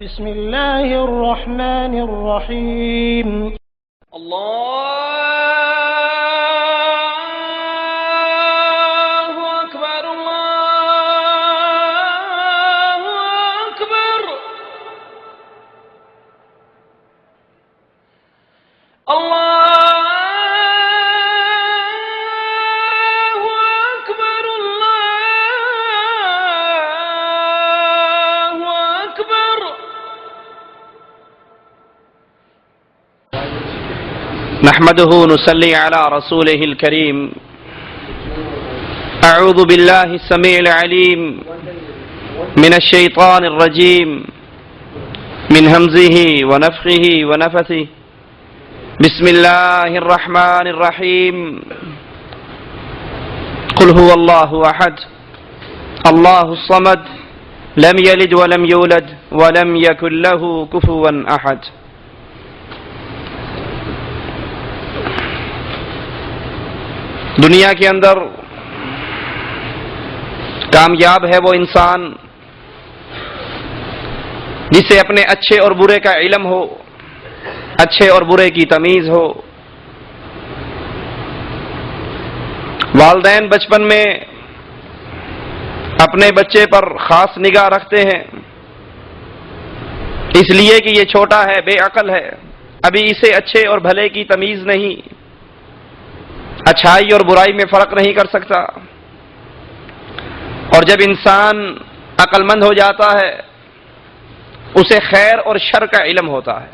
بسم الله الرحمن الرحيم الله أكبر الله أكبر الله أكبر الله أكبر نحمده نصلي على رسوله الكريم أعوذ بالله السميع العليم من الشيطان الرجيم من همزه ونفخه ونفثه بسم الله الرحمن الرحيم قل هو الله أحد الله الصمد لم يلد ولم يولد ولم يكن له كفوا أحد دنیا کے اندر کامیاب ہے وہ انسان جسے اپنے اچھے اور برے کا علم ہو، اچھے اور برے کی تمیز ہو۔ والدین بچپن میں اپنے بچے پر خاص نگاہ رکھتے ہیں، اس لیے کہ یہ چھوٹا ہے، بے عقل ہے، ابھی اسے اچھے اور بھلے کی تمیز نہیں، اچھائی اور برائی میں فرق نہیں کر سکتا۔ اور جب انسان عقل مند ہو جاتا ہے اسے خیر اور شر کا علم ہوتا ہے۔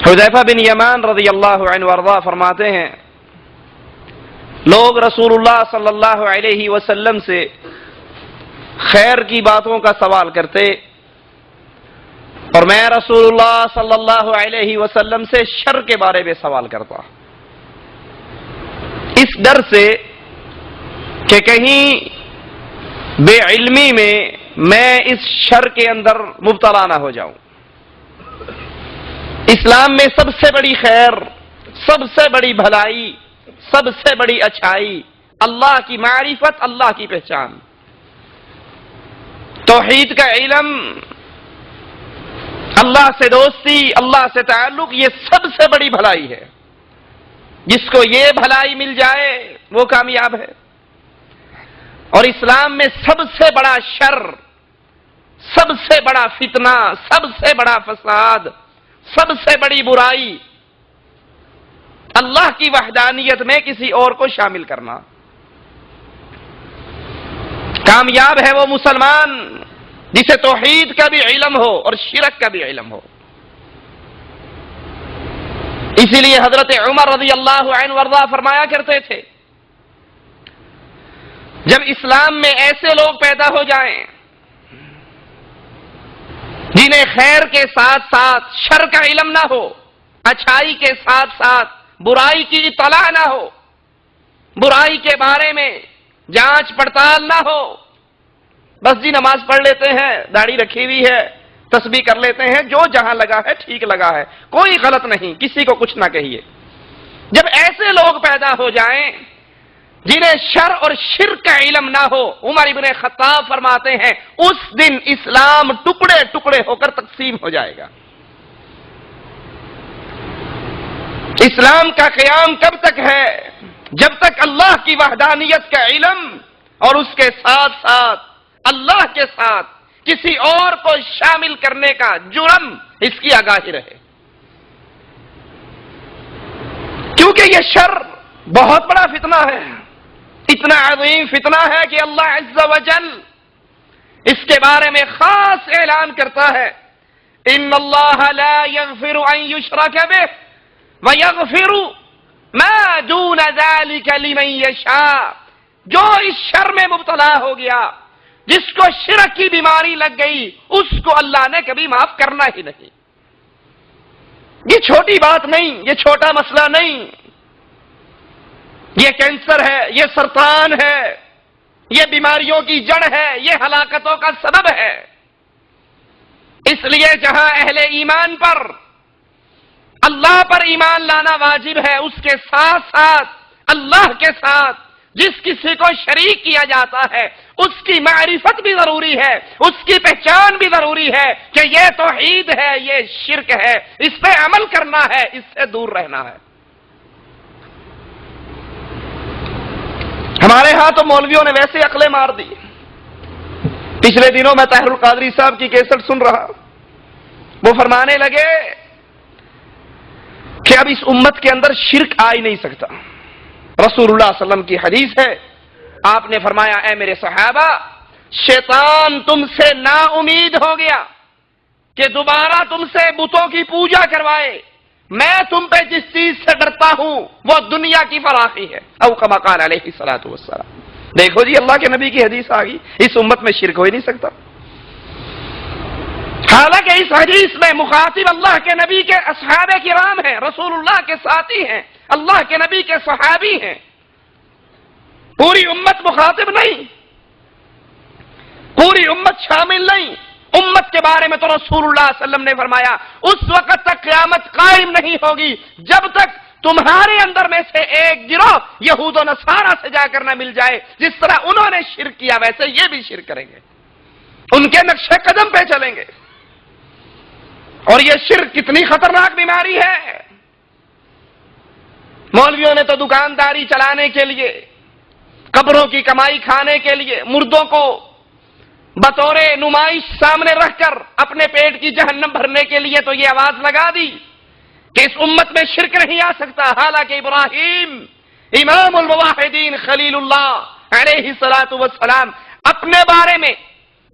حذیفہ بن یمان رضی اللہ عنہ وارضہ فرماتے ہیں، لوگ رسول اللہ صلی اللہ علیہ وسلم سے خیر کی باتوں کا سوال کرتے اور میں رسول اللہ صلی اللہ علیہ وسلم سے شر کے بارے میں سوال کرتا، اس ڈر سے کہ کہیں بے علمی میں اس شر کے اندر مبتلا نہ ہو جاؤں۔ اسلام میں سب سے بڑی خیر، سب سے بڑی بھلائی، سب سے بڑی اچھائی اللہ کی معرفت، اللہ کی پہچان، توحید کا علم، اللہ سے دوستی، اللہ سے تعلق، یہ سب سے بڑی بھلائی ہے۔ جس کو یہ بھلائی مل جائے وہ کامیاب ہے۔ اور اسلام میں سب سے بڑا شر، سب سے بڑا فتنہ، سب سے بڑا فساد، سب سے بڑی برائی اللہ کی وحدانیت میں کسی اور کو شامل کرنا۔ کامیاب ہے وہ مسلمان جسے توحید کا بھی علم ہو اور شرک کا بھی علم ہو۔ اسی لیے حضرت عمر رضی اللہ عنہ وارضہ فرمایا کرتے تھے، جب اسلام میں ایسے لوگ پیدا ہو جائیں جنہیں خیر کے ساتھ ساتھ شر کا علم نہ ہو، اچھائی کے ساتھ ساتھ برائی کی اطلاع نہ ہو، برائی کے بارے میں جانچ پڑتال نہ ہو، بس جی نماز پڑھ لیتے ہیں، داڑھی رکھی ہوئی ہے، تسبیح کر لیتے ہیں، جو جہاں لگا ہے ٹھیک لگا ہے، کوئی غلط نہیں، کسی کو کچھ نہ کہیے۔ جب ایسے لوگ پیدا ہو جائیں جنہیں شر اور شرک کا علم نہ ہو، عمر ابن خطاب فرماتے ہیں اس دن اسلام ٹکڑے ٹکڑے ہو کر تقسیم ہو جائے گا۔ اسلام کا قیام کب تک ہے؟ جب تک اللہ کی وحدانیت کا علم اور اس کے ساتھ ساتھ اللہ کے ساتھ کسی اور کو شامل کرنے کا جرم اس کی آگاہی رہے، کیونکہ یہ شر بہت بڑا فتنہ ہے، اتنا عظیم فتنہ ہے کہ اللہ عز و جل اس کے بارے میں خاص اعلان کرتا ہے، ان اللہ لا یغفر ان یشرک بہ ویغفر ما دون ذلک لمن یشاء۔ جو اس شر میں مبتلا ہو گیا، جس کو شرک کی بیماری لگ گئی، اس کو اللہ نے کبھی معاف کرنا ہی نہیں۔ یہ چھوٹی بات نہیں، یہ چھوٹا مسئلہ نہیں، یہ کینسر ہے، یہ سرطان ہے، یہ بیماریوں کی جڑ ہے، یہ ہلاکتوں کا سبب ہے۔ اس لیے جہاں اہل ایمان پر اللہ پر ایمان لانا واجب ہے، اس کے ساتھ ساتھ اللہ کے ساتھ جس کسی کو شریک کیا جاتا ہے اس کی معرفت بھی ضروری ہے، اس کی پہچان بھی ضروری ہے کہ یہ توحید ہے، یہ شرک ہے، اس پہ عمل کرنا ہے، اس سے دور رہنا ہے۔ ہمارے ہاں تو مولویوں نے ویسے عقلیں مار دی۔ پچھلے دنوں میں طاہر القادری صاحب کی کیسٹ سن رہا، وہ فرمانے لگے کہ اب اس امت کے اندر شرک آ ہی نہیں سکتا۔ رسول اللہ صلی اللہ علیہ وسلم کی حدیث ہے، آپ نے فرمایا اے میرے صحابہ، شیطان تم سے نا امید ہو گیا کہ دوبارہ تم سے بتوں کی پوجا کروائے۔ میں تم پہ جس چیز سے ڈرتا ہوں وہ دنیا کی فراخی ہے، او کما قال علیہ الصلوۃ والسلام۔ دیکھو جی، اللہ کے نبی کی حدیث آ گئی، اس امت میں شرک ہو ہی نہیں سکتا۔ حالانکہ اس حدیث میں مخاطب اللہ کے نبی کے اصحاب کرام ہیں، رسول اللہ کے ساتھی ہیں، اللہ کے نبی کے صحابی ہیں، پوری امت مخاطب نہیں، پوری امت شامل نہیں۔ امت کے بارے میں تو رسول اللہ صلی اللہ علیہ وسلم نے فرمایا اس وقت تک قیامت قائم نہیں ہوگی جب تک تمہارے اندر میں سے ایک گروہ یہود و نصارہ سے جا کر نہ مل جائے، جس طرح انہوں نے شرک کیا ویسے یہ بھی شرک کریں گے، ان کے نقش قدم پہ چلیں گے۔ اور یہ شرک کتنی خطرناک بیماری ہے۔ مولویوں نے تو دکانداری چلانے کے لیے، قبروں کی کمائی کھانے کے لیے، مردوں کو بطور نمائش سامنے رکھ کر اپنے پیٹ کی جہنم بھرنے کے لیے تو یہ آواز لگا دی کہ اس امت میں شرک نہیں آ سکتا۔ حالانکہ ابراہیم امام الموحدین خلیل اللہ علیہ الصلوۃ والسلام اپنے بارے میں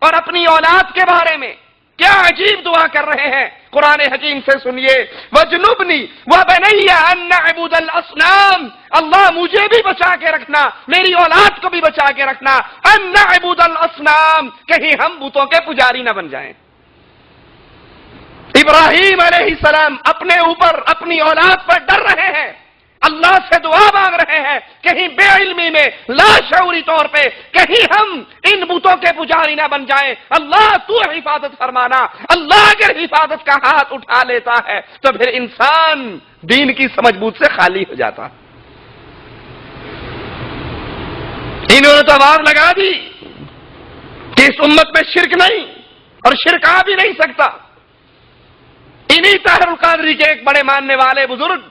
اور اپنی اولاد کے بارے میں کیا عجیب دعا کر رہے ہیں، قرآن حکیم سے سنیے، وَجْنُبْنِي وَبَنِيَّ أَن نَّعْبُدَ الْأَصْنَامَ، اللہ مجھے بھی بچا کے رکھنا، میری اولاد کو بھی بچا کے رکھنا، أَن نَّعْبُدَ الْأَصْنَامَ، کہیں ہم بتوں کے پجاری نہ بن جائیں۔ ابراہیم علیہ السلام اپنے اوپر اپنی اولاد پر ڈر رہے ہیں، اللہ سے دعا مانگ رہے ہیں کہیں بے علمی میں لاشعوری طور پہ کہیں ہم ان بتوں کے پجاری نہ بن جائیں۔ اللہ تو حفاظت فرمانا۔ اللہ اگر حفاظت کا ہاتھ اٹھا لیتا ہے تو پھر انسان دین کی سمجھ بوجھ سے خالی ہو جاتا۔ انہوں نے تو آواز لگا دی کہ اس امت میں شرک نہیں اور شرک آ بھی نہیں سکتا۔ انہی طاہر القادری کے ایک بڑے ماننے والے بزرگ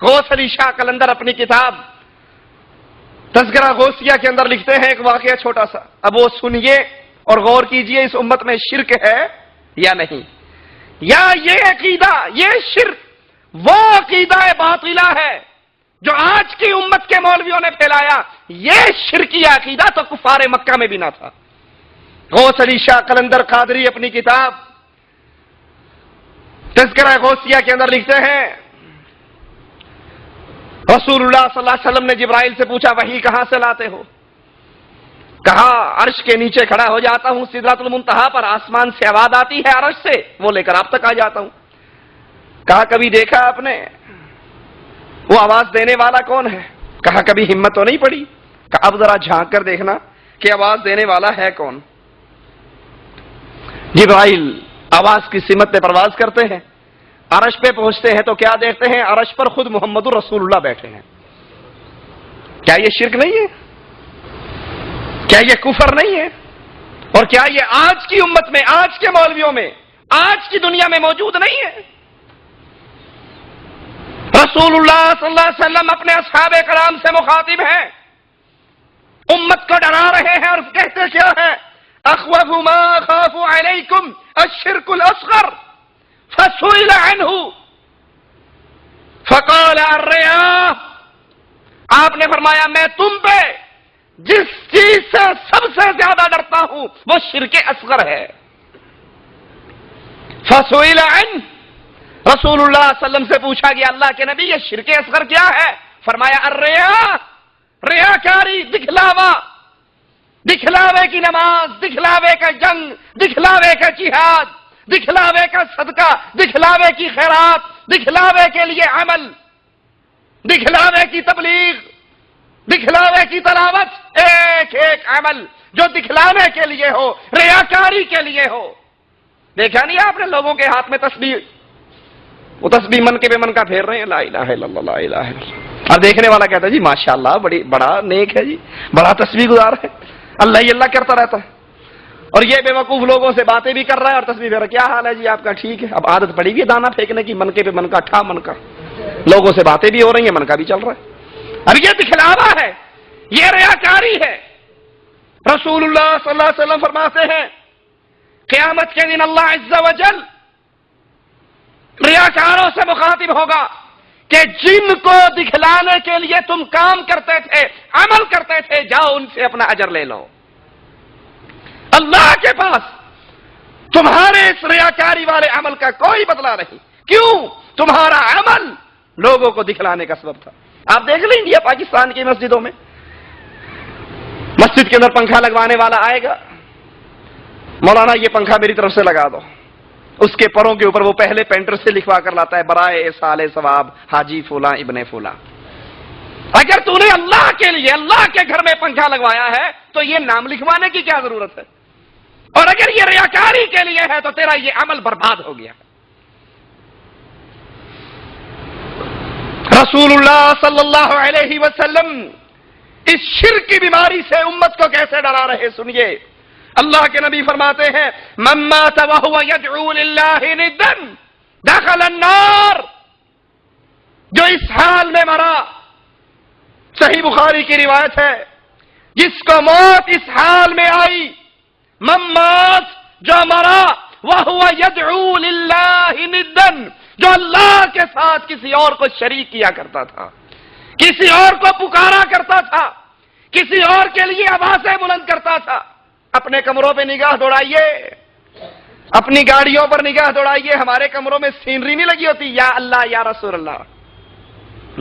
غوث علی شاہ قلندر اپنی کتاب تذکرہ غوثیہ کے اندر لکھتے ہیں ایک واقعہ چھوٹا سا، اب وہ سنیے اور غور کیجئے اس امت میں شرک ہے یا نہیں، یا یہ عقیدہ، یہ شرک وہ عقیدہ باطلہ ہے جو آج کی امت کے مولویوں نے پھیلایا۔ یہ شرکی عقیدہ تو کفار مکہ میں بھی نہ تھا۔ غوث علی شاہ قلندر قادری اپنی کتاب تذکرہ غوثیہ کے اندر لکھتے ہیں، رسول اللہ صلی اللہ علیہ وسلم نے جبرائیل سے پوچھا وحی کہاں سے لاتے ہو؟ کہا عرش کے نیچے کھڑا ہو جاتا ہوں، سدرۃ المنتہا پر آسمان سے آواز آتی ہے عرش سے، وہ لے کر آپ تک آ جاتا ہوں۔ کہا کبھی دیکھا آپ نے وہ آواز دینے والا کون ہے؟ کہا کبھی ہمت تو نہیں پڑی؟ کہا اب ذرا جھانک کر دیکھنا کہ آواز دینے والا ہے کون۔ جبرائیل آواز کی سمت پہ پرواز کرتے ہیں، عرش پہ پہنچتے ہیں تو کیا دیکھتے ہیں؟ عرش پر خود محمد الرسول اللہ بیٹھے ہیں۔ کیا یہ شرک نہیں ہے؟ کیا یہ کفر نہیں ہے؟ اور کیا یہ آج کی امت میں، آج کے مولویوں میں، آج کی دنیا میں موجود نہیں ہے؟ رسول اللہ صلی اللہ علیہ وسلم اپنے اصحاب کرام سے مخاطب ہیں، امت کو ڈرا رہے ہیں اور کہتے کیا ہے؟ اخوف ما اخاف علیکم الشرک الاصغر فسئل عنہ فقال الرياء، آپ نے فرمایا میں تم پہ جس چیز سے سب سے زیادہ ڈرتا ہوں وہ شرک اصغر ہے۔ فسئل عنہ، رسول اللہ صلی اللہ علیہ وسلم سے پوچھا گیا اللہ کے نبی یہ شرک اصغر کیا ہے؟ فرمایا الرياء، ریاکاری، دکھلاوا، دکھلاوے کی نماز، دکھلاوے کا جنگ، دکھلاوے کا جہاد، دکھلاوے کا صدقہ، دکھلاوے کی خیرات، دکھلاوے کے لیے عمل، دکھلاوے کی تبلیغ، دکھلاوے کی تلاوت، ایک ایک عمل جو دکھلانے کے لیے ہو، ریاکاری کے لیے ہو۔ دیکھا نہیں آپ نے لوگوں کے ہاتھ میں تسبیح، وہ تسبیح من کے بے من کا پھیر رہے ہیں، لا الہ الا اللہ لا الہ الا اللہ، اور دیکھنے والا کہتا ہے جی ماشاءاللہ بڑا نیک ہے جی، بڑا تسبیح گزار ہے، اللہ ہی اللہ کرتا رہتا ہے، اور یہ بے وقوف لوگوں سے باتیں بھی کر رہا ہے اور تسبیح کر، کیا حال ہے جی آپ کا؟ ٹھیک ہے، اب عادت پڑی ہوئی ہے دانا پھینکنے کی، منکے پہ منکا ٹھا منکا، لوگوں سے باتیں بھی ہو رہی ہیں، منکا بھی چل رہا ہے، اب یہ دکھلاوا ہے، یہ ریاکاری ہے۔ رسول اللہ صلی اللہ علیہ وسلم فرماتے ہیں قیامت کے دن اللہ عز و جل ریاکاروں سے مخاطب ہوگا کہ جن کو دکھلانے کے لیے تم کام کرتے تھے، عمل کرتے تھے، جاؤ ان سے اپنا اجر لے لو۔ اللہ کے پاس تمہارے اس ریاکاری والے عمل کا کوئی بدلہ نہیں، کیوں؟ تمہارا عمل لوگوں کو دکھلانے کا سبب تھا۔ آپ دیکھ لیں انڈیا پاکستان کی مسجدوں میں، مسجد کے اندر پنکھا لگوانے والا آئے گا، مولانا یہ پنکھا میری طرف سے لگا دو، اس کے پروں کے اوپر وہ پہلے پینٹر سے لکھوا کر لاتا ہے برائے سال ثواب حاجی فلاں ابن فلاں۔ اگر تو نے اللہ کے لیے اللہ کے گھر میں پنکھا لگوایا ہے تو یہ نام لکھوانے کی کیا ضرورت ہے؟ اور اگر یہ ریاکاری کے لیے ہے تو تیرا یہ عمل برباد ہو گیا۔ رسول اللہ صلی اللہ علیہ وسلم اس شرک کی بیماری سے امت کو کیسے ڈرا رہے سنیے۔ اللہ کے نبی فرماتے ہیں من مات وهو يدعو لله ندا دخل النار، جو اس حال میں مرا، صحیح بخاری کی روایت ہے، جس کو موت اس حال میں آئی، من مات جو مرا وهو يدعو لله ندا، جو اللہ کے ساتھ کسی اور کو شریک کیا کرتا تھا، کسی اور کو پکارا کرتا تھا، کسی اور کے لیے آوازیں بلند کرتا تھا۔ اپنے کمروں پہ نگاہ دوڑائیے، اپنی گاڑیوں پر نگاہ دوڑائیے، ہمارے کمروں میں سینری نہیں لگی ہوتی یا اللہ یا رسول اللہ،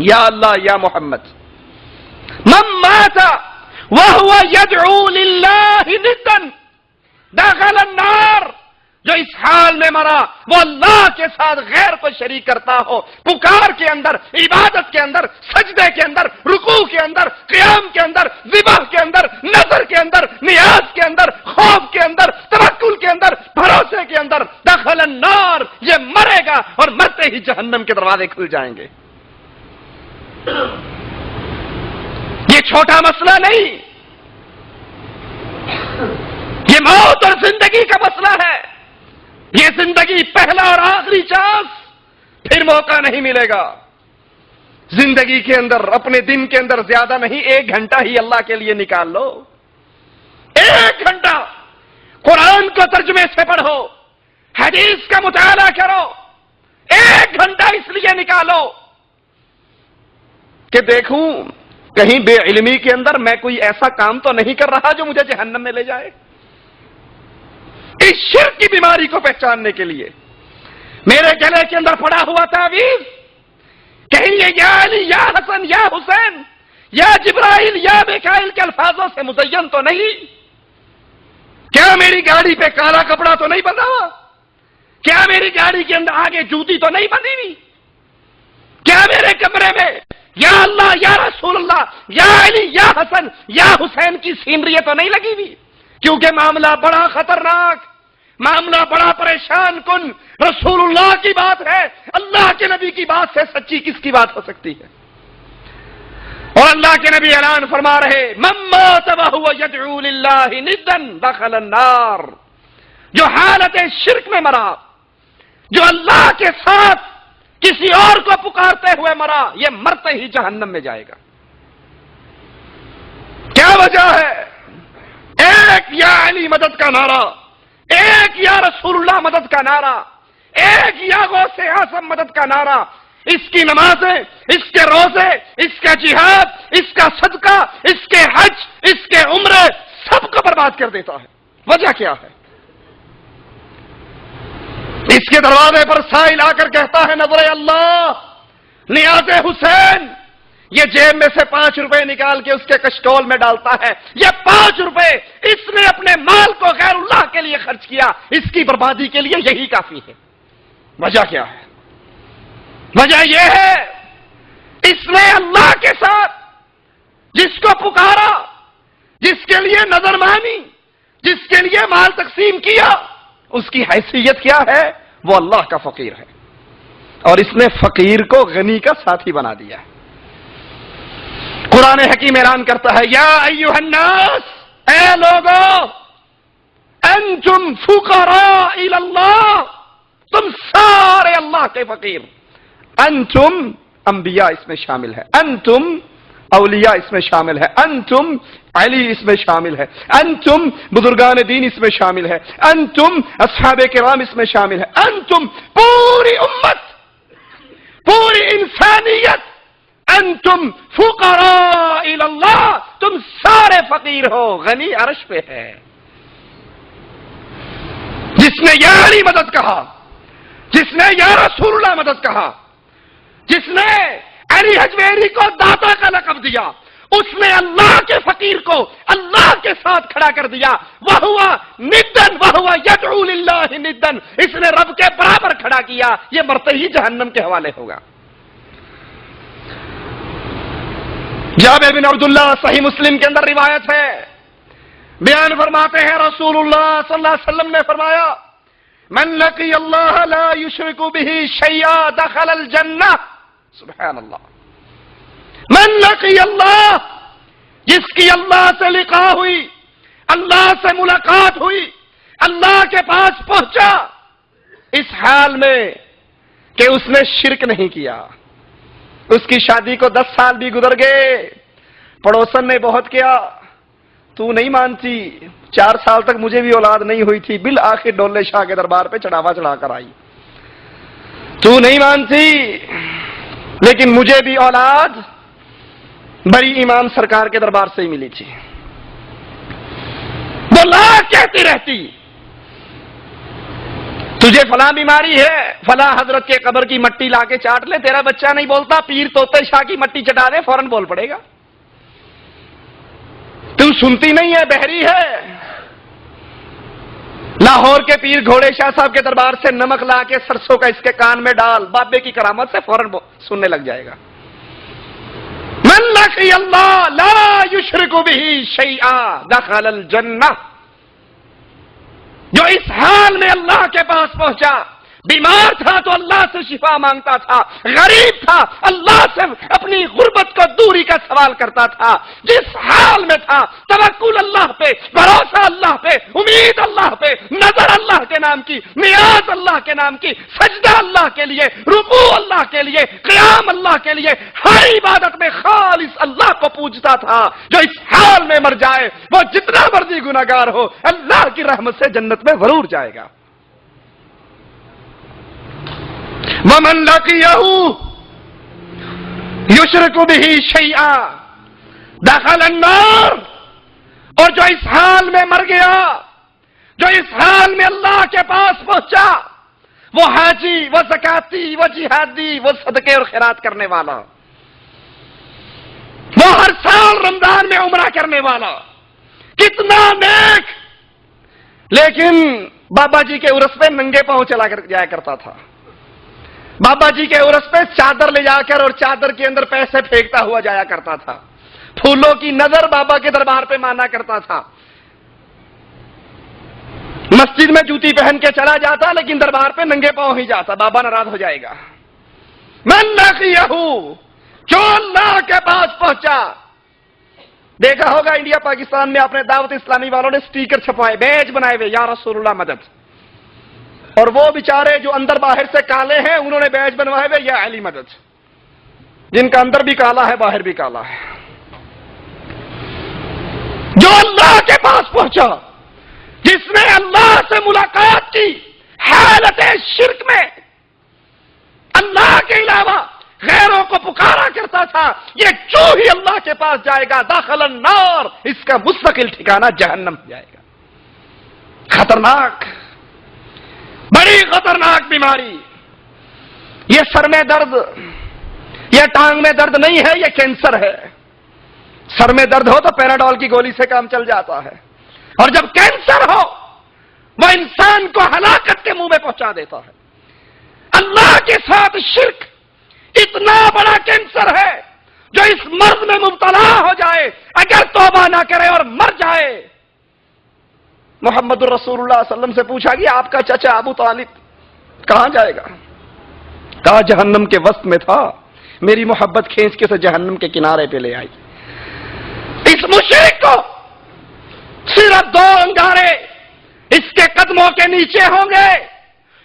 یا اللہ یا محمد۔ من مات وهو يدعو لله ندا دخل النار، جو اس حال میں مرا وہ اللہ کے ساتھ غیر کو شریک کرتا ہو، پکار کے اندر، عبادت کے اندر، سجدے کے اندر، رکوع کے اندر، قیام کے اندر، ذبح کے اندر، نظر کے اندر، نیاز کے اندر، خوف کے اندر، توکل کے اندر، بھروسے کے اندر، دخل النار، یہ مرے گا اور مرتے ہی جہنم کے دروازے کھل جائیں گے۔ یہ چھوٹا مسئلہ نہیں، یہ موت اور زندگی کا مسئلہ ہے۔ یہ زندگی پہلا اور آخری چانس، پھر موقع نہیں ملے گا۔ زندگی کے اندر اپنے دن کے اندر زیادہ نہیں، 1 گھنٹہ ہی اللہ کے لیے نکال لو، 1 گھنٹہ قرآن کو ترجمے سے پڑھو، حدیث کا مطالعہ کرو، 1 گھنٹہ اس لیے نکالو کہ دیکھوں کہیں بے علمی کے اندر میں کوئی ایسا کام تو نہیں کر رہا جو مجھے جہنم میں لے جائے۔ اس شرک کی بیماری کو پہچاننے کے لیے میرے گلے کے اندر پڑا ہوا تعویذ، کہیں یہ یا علی یا حسن یا حسین یا جبرائیل یا میکائیل کے الفاظوں سے مزین تو نہیں؟ کیا میری گاڑی پہ کالا کپڑا تو نہیں بندھا ہوا؟ کیا میری گاڑی کے اندر آگے جوتی تو نہیں بندھی ہوئی؟ کیا میرے کمرے میں یا اللہ یا رسول اللہ یا علی یا حسن یا حسین کی سینری تو نہیں لگی ہوئی؟ کیونکہ معاملہ بڑا خطرناک، معاملہ بڑا پریشان کن، رسول اللہ کی بات ہے، اللہ کے نبی کی بات سے سچی کس کی بات ہو سکتی ہے؟ اور اللہ کے نبی اعلان فرما رہے من مات وهو يدعو لله ندا دخل النار، جو حالت شرک میں مرا، جو اللہ کے ساتھ کسی اور کو پکارتے ہوئے مرا، یہ مرتے ہی جہنم میں جائے گا۔ کیا وجہ ہے؟ ایک یا علی مدد کا نعرہ، ایک یا رسول اللہ مدد کا نعرہ، ایک یا غوث اعظم مدد کا نعرہ، اس کی نمازیں، اس کے روزے، اس کا جہاد، اس کا صدقہ، اس کے حج، اس کے عمرے، سب کو برباد کر دیتا ہے۔ وجہ کیا ہے؟ اس کے دروازے پر سائل آ کر کہتا ہے نظر اللہ، نیاز حسین، یہ جیب میں سے 5 روپے نکال کے اس کے کشکول میں ڈالتا ہے، یہ 5 روپے اس نے اپنے مال کو غیر اللہ کے لیے خرچ کیا، اس کی بربادی کے لیے یہی کافی ہے۔ وجہ کیا ہے؟ وجہ یہ ہے اس نے اللہ کے ساتھ جس کو پکارا، جس کے لیے نظر مانی، جس کے لیے مال تقسیم کیا، اس کی حیثیت کیا ہے؟ وہ اللہ کا فقیر ہے، اور اس نے فقیر کو غنی کا ساتھی بنا دیا ہے۔ قرآن حکیم اعلان کرتا ہے یا ایھا الناس، اے لوگو، انتم فقراء الی اللہ، تم سارے اللہ کے فقیر، انتم انبیاء اس میں شامل ہے، انتم اولیاء اس میں شامل ہے، انتم علی اس میں شامل ہے، انتم بزرگان دین اس میں شامل ہے، انتم اصحاب کرام اس میں شامل ہے، انتم پوری امت، پوری انسانیت، انتم فقراء الی اللہ، تم سارے فقیر ہو، غنی عرش پہ ہے۔ جس نے یا علی مدد کہا، جس نے یا رسول اللہ مدد کہا، جس نے علی حجویری کو داتا کا لقب دیا، اس نے اللہ کے فقیر کو اللہ کے ساتھ کھڑا کر دیا، وَهُوَ نِدًّا وَهُوَ يَدْعُو لِلَّهِ نِدًّا، اس نے رب کے برابر کھڑا کیا، یہ مرتے ہی جہنم کے حوالے ہوگا۔ جابر بن عبداللہ صحیح مسلم کے اندر روایت ہے، بیان فرماتے ہیں رسول اللہ صلی اللہ علیہ وسلم نے فرمایا من لقی اللہ لا یشرک بہ شیئا دخل الجنہ، سبحان اللہ، من لقی اللہ، جس کی اللہ سے لقاء ہوئی، اللہ سے ملاقات ہوئی، اللہ کے پاس پہنچا اس حال میں کہ اس نے شرک نہیں کیا، اس کی شادی کو 10 سال بھی گزر گئے، پڑوسن نے بہت کیا، تو نہیں مانتی، 4 سال تک مجھے بھی اولاد نہیں ہوئی تھی، بالآخر ڈولے شاہ کے دربار پہ چڑھاوا چڑھا کر آئی، تو نہیں مانتی، لیکن مجھے بھی اولاد بڑی امام سرکار کے دربار سے ہی ملی تھی، وہ لاکھ کہتی رہتی تجھے فلاں بیماری ہے، فلاں حضرت کے قبر کی مٹی لا کے چاٹ لے، تیرا بچہ نہیں بولتا، پیر توتے شاہ کی مٹی چٹا دے، فوراً بول پڑے گا، تم سنتی نہیں ہے، بہری ہے۔ لاہور کے پیر گھوڑے شاہ صاحب کے دربار سے نمک لا کے سرسوں کا اس کے کان میں ڈال، بابے کی کرامت سے فوراً سننے لگ جائے گا۔ من لقی اللہ لا یشرک بہ شیئا دخل الجنہ، جو اس حال میں اللہ کے پاس پہنچا، بیمار تھا تو اللہ سے شفا مانگتا تھا، غریب تھا اللہ سے اپنی غربت کو دوری کا سوال کرتا تھا، جس حال میں تھا توکل اللہ پہ، بھروسہ اللہ پہ، امید اللہ پہ، نظر اللہ کے نام کی، نیاز اللہ کے نام کی، سجدہ اللہ کے لیے، رکوع اللہ کے لیے، قیام اللہ کے لیے، ہر عبادت میں خالص اللہ کو پوجتا تھا، جو اس حال میں مر جائے وہ جتنا مرضی گناہگار ہو اللہ کی رحمت سے جنت میں ضرور جائے گا۔ وَمَنْ لَقِيَهُ يُشْرِكُ بِهِ شَيْئًا دَخَلَ النَّارَ، اور جو اس حال میں مر گیا، جو اس حال میں اللہ کے پاس پہنچا، وہ حاجی، وہ زکاتی، وہ جہادی، وہ صدقے اور خیرات کرنے والا، وہ ہر سال رمضان میں عمرہ کرنے والا، کتنا نیک، لیکن بابا جی کے عرس پہ ننگے پاؤں چلا کر جایا کرتا تھا، بابا جی کے عرس پہ چادر لے جا کر اور چادر کے اندر پیسے پھینکتا ہوا جایا کرتا تھا، پھولوں کی نظر بابا کے دربار پہ مانا کرتا تھا، مسجد میں جوتی پہن کے چلا جاتا لیکن دربار پہ ننگے پاؤں ہی جاتا، بابا ناراض ہو جائے گا۔ من لقیہ، جو اللہ کے پاس پہنچا، دیکھا ہوگا انڈیا پاکستان میں اپنے دعوت اسلامی والوں نے سٹیکر چھپوائے، بیج بنائے ہوئے یا رسول اللہ مدد، اور وہ بیچارے جو اندر باہر سے کالے ہیں انہوں نے بیج بنوائے ہوئے یا علی مدد، جن کا اندر بھی کالا ہے باہر بھی کالا ہے۔ جو اللہ کے پاس پہنچا، جس نے اللہ سے ملاقات کی حالت شرک میں، اللہ کے علاوہ غیروں کو پکارا کرتا تھا، یہ جو ہی اللہ کے پاس جائے گا داخل النار، اس کا مستقل ٹھکانہ جہنم جائے گا۔ خطرناک، بڑی خطرناک بیماری، یہ سر میں درد، یہ ٹانگ میں درد نہیں ہے، یہ کینسر ہے۔ سر میں درد ہو تو پیراڈول کی گولی سے کام چل جاتا ہے، اور جب کینسر ہو وہ انسان کو ہلاکت کے منہ میں پہنچا دیتا ہے۔ اللہ کے ساتھ شرک اتنا بڑا کینسر ہے، جو اس مرض میں مبتلا ہو جائے اگر توبہ نہ کرے اور مر جائے، محمد الرسول اللہ صلی اللہ علیہ وسلم سے پوچھا گیا آپ کا چچا ابو طالب کہاں جائے گا؟ کہا جہنم کے وسط میں تھا، میری محبت کھینچ کے سے جہنم کے کنارے پہ لے آئی۔ اس مشرک کو صرف 2 انگارے اس کے قدموں کے نیچے ہوں گے،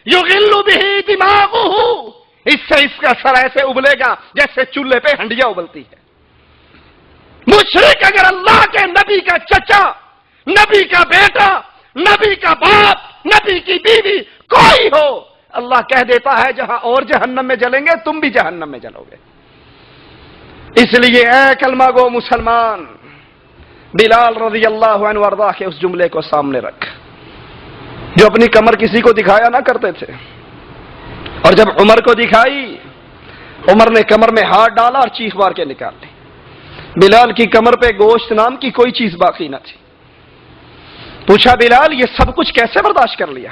یغل بہ دماغہ، اس سے اس کا سر ایسے ابلے گا جیسے چولہے پہ ہنڈیا ابلتی ہے۔ مشرک اگر اللہ کے نبی کا چچا، نبی کا بیٹا، نبی کا باپ، نبی کی بیوی کوئی ہو، اللہ کہہ دیتا ہے جہاں اور جہنم میں جلیں گے تم بھی جہنم میں جلو گے۔ اس لیے اے کلمہ گو مسلمان، بلال رضی اللہ عنہ وارضاہ کے اس جملے کو سامنے رکھ، جو اپنی کمر کسی کو دکھایا نہ کرتے تھے، اور جب عمر کو دکھائی، عمر نے کمر میں ہاتھ ڈالا اور چیخ مار کے نکال لی۔ بلال کی کمر پہ گوشت نام کی کوئی چیز باقی نہ تھی۔ پوچھا بلال یہ سب کچھ کیسے برداشت کر لیا؟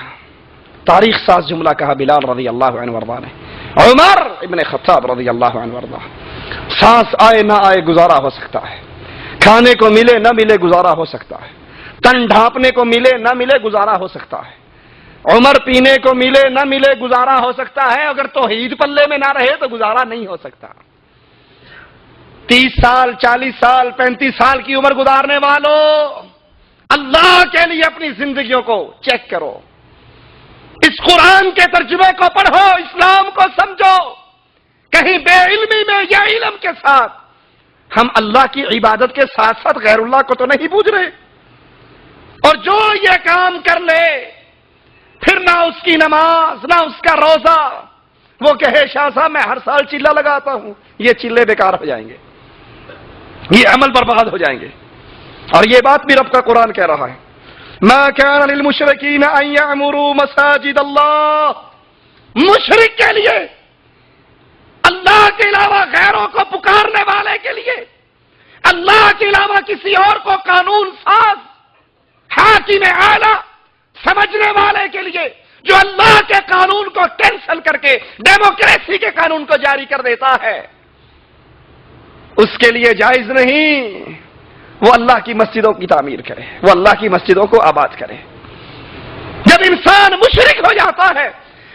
تاریخ ساز جملہ کہا بلال رضی اللہ عنہ وارضاہ نے، عمر ابن خطاب رضی اللہ عنہ وارضاہ، سانس آئے نہ آئے گزارا ہو سکتا ہے، کھانے کو ملے نہ ملے گزارا ہو سکتا ہے، تن ڈھانپنے کو ملے نہ ملے گزارا ہو سکتا ہے، عمر پینے کو ملے نہ ملے گزارا ہو سکتا ہے، اگر توحید پلے میں نہ رہے تو گزارا نہیں ہو سکتا۔ 30 سال 40 سال 35 سال کی عمر گزارنے والوں، اللہ کے لیے اپنی زندگیوں کو چیک کرو، اس قرآن کے ترجمے کو پڑھو، اسلام کو سمجھو، کہیں بے علمی میں یا علم کے ساتھ ہم اللہ کی عبادت کے ساتھ ساتھ غیر اللہ کو تو نہیں پوج رہے؟ اور جو یہ کام کر لے پھر نہ اس کی نماز نہ اس کا روزہ، وہ کہے شاہ صاحب میں ہر سال چلہ لگاتا ہوں، یہ چلے بیکار ہو جائیں گے، یہ عمل برباد ہو جائیں گے۔ اور یہ بات بھی رب کا قرآن کہہ رہا ہے، ما كان للمشركين ان يعمروا مساجد اللہ، مشرک کے لیے، اللہ کے علاوہ غیروں کو پکارنے والے کے لیے، اللہ کے علاوہ کسی اور کو قانون ساز، حاکم اعلی سمجھنے والے کے لیے، جو اللہ کے قانون کو کینسل کر کے ڈیموکریسی کے قانون کو جاری کر دیتا ہے، اس کے لیے جائز نہیں وہ اللہ کی مسجدوں کی تعمیر کرے، وہ اللہ کی مسجدوں کو آباد کرے۔ جب انسان مشرک ہو جاتا ہے،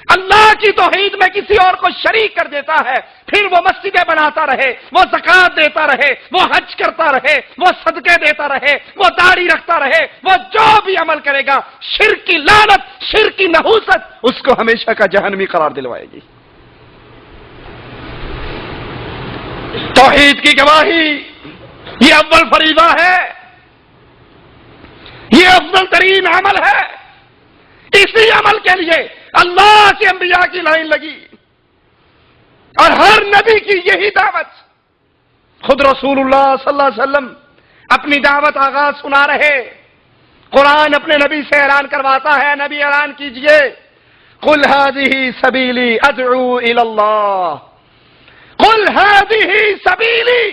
اللہ کی توحید میں کسی اور کو شریک کر دیتا ہے، پھر وہ مسجدیں بناتا رہے، وہ زکوٰۃ دیتا رہے، وہ حج کرتا رہے، وہ صدقے دیتا رہے، وہ داڑھی رکھتا رہے، وہ جو بھی عمل کرے گا، شرک کی لعنت، شرک کی نحوست اس کو ہمیشہ کا جہنمی قرار دلوائے گی۔ توحید کی گواہی یہ اول فریضہ ہے، یہ افضل ترین عمل ہے، اسی عمل کے لیے اللہ کے انبیاء کی لائن لگی اور ہر نبی کی یہی دعوت۔ خود رسول اللہ صلی اللہ علیہ وسلم اپنی دعوت آغاز سنا رہے، قرآن اپنے نبی سے اعلان کرواتا ہے، نبی اعلان کیجئے، قل هذه سبیلی ادعو الی اللہ، قل هذه سبیلی،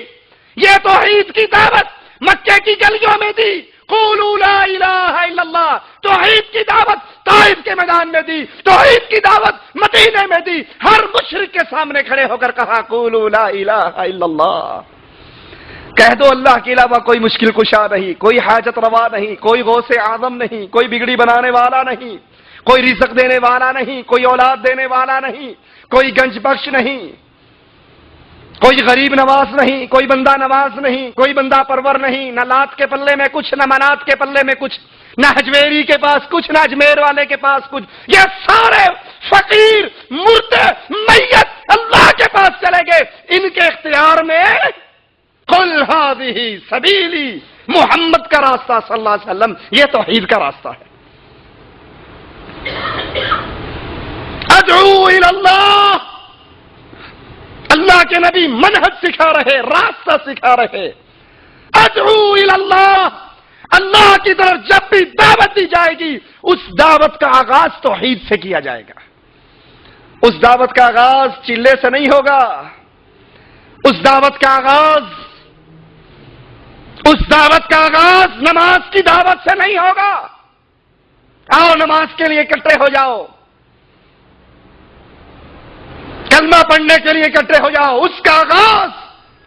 یہ توحید کی دعوت مکے کی گلیوں میں دی، قولوا لا الہ الا اللہ، توحید کی دعوت طائف کے میدان میں دی، توحید کی دعوت مدینے میں دی، ہر مشرک کے سامنے کھڑے ہو کر کہا قولوا لا الہ الا اللہ، کہہ دو اللہ کے علاوہ کوئی مشکل کشا نہیں، کوئی حاجت روا نہیں، کوئی غوث اعظم نہیں، کوئی بگڑی بنانے والا نہیں، کوئی رزق دینے والا نہیں، کوئی اولاد دینے والا نہیں، کوئی گنج بخش نہیں، کوئی غریب نواز نہیں، کوئی بندہ نواز نہیں، کوئی بندہ پرور نہیں، نہ لات کے پلے میں کچھ، نہ منات کے پلے میں کچھ، نہ حجویری کے پاس کچھ، نہ اجمیر والے کے پاس کچھ، یہ سارے فقیر مردے میت اللہ کے پاس چلے گئے، ان کے اختیار میں قل هذه سبیلی، محمد کا راستہ صلی اللہ علیہ وسلم، یہ توحید کا راستہ ہے۔ ادعو الی اللہ، اللہ کے نبی منہج سکھا رہے، راستہ سکھا رہے، ادعو الی اللہ، اللہ کی طرف جب بھی دعوت دی جائے گی اس دعوت کا آغاز توحید سے کیا جائے گا، اس دعوت کا آغاز چلے سے نہیں ہوگا، اس دعوت کا آغاز نماز کی دعوت سے نہیں ہوگا، آؤ نماز کے لیے اکٹھے ہو جاؤ، کلمہ پڑھنے کے لیے اکٹھے ہو جاؤ، اس کا آغاز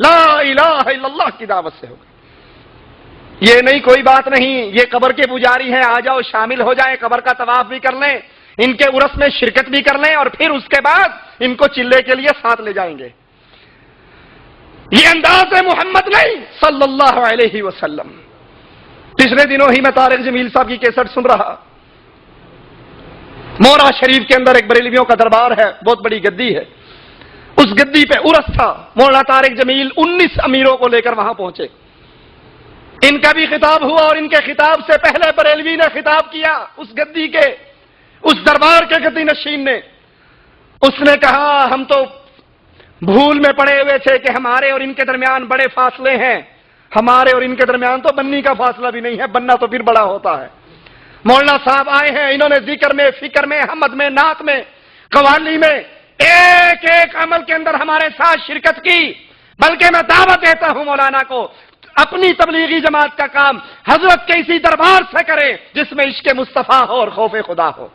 لا الہ الا اللہ کی دعوت سے ہوگا۔ یہ نہیں کوئی بات نہیں، یہ قبر کے پجاری ہیں، آ جاؤ شامل ہو جائیں، قبر کا طواف بھی کر لیں، ان کے عرس میں شرکت بھی کر لیں، اور پھر اس کے بعد ان کو چلے کے لیے ساتھ لے جائیں گے۔ یہ انداز محمد نہیں صلی اللہ علیہ وسلم. پچھلے دنوں ہی میں طارق جمیل صاحب کی کیسٹ سن رہا. مورا شریف کے اندر ایک بریلویوں کا دربار ہے، بہت بڑی گدی ہے. اس گدی پہ عرس تھا. مولانا طارق جمیل 19 امیروں کو لے کر وہاں پہنچے. ان کا بھی خطاب ہوا اور ان کے خطاب سے پہلے بریلوی نے خطاب کیا. اس گدی کے، اس دربار کے گدی نشین نے. اس نے کہا ہم تو بھول میں پڑے ہوئے تھے کہ ہمارے اور ان کے درمیان بڑے فاصلے ہیں. ہمارے اور ان کے درمیان تو بننے کا فاصلہ بھی نہیں ہے، بننا تو پھر بڑا ہوتا ہے. مولانا صاحب آئے ہیں، انہوں نے ذکر میں، فکر میں، حمد میں، نعت میں، قوالی میں ایک ایک عمل کے اندر ہمارے ساتھ شرکت کی. بلکہ میں دعوت دیتا ہوں مولانا کو اپنی تبلیغی جماعت کا کام حضرت کے اسی دربار سے کرے جس میں عشق مصطفیٰ ہو اور خوف خدا ہو.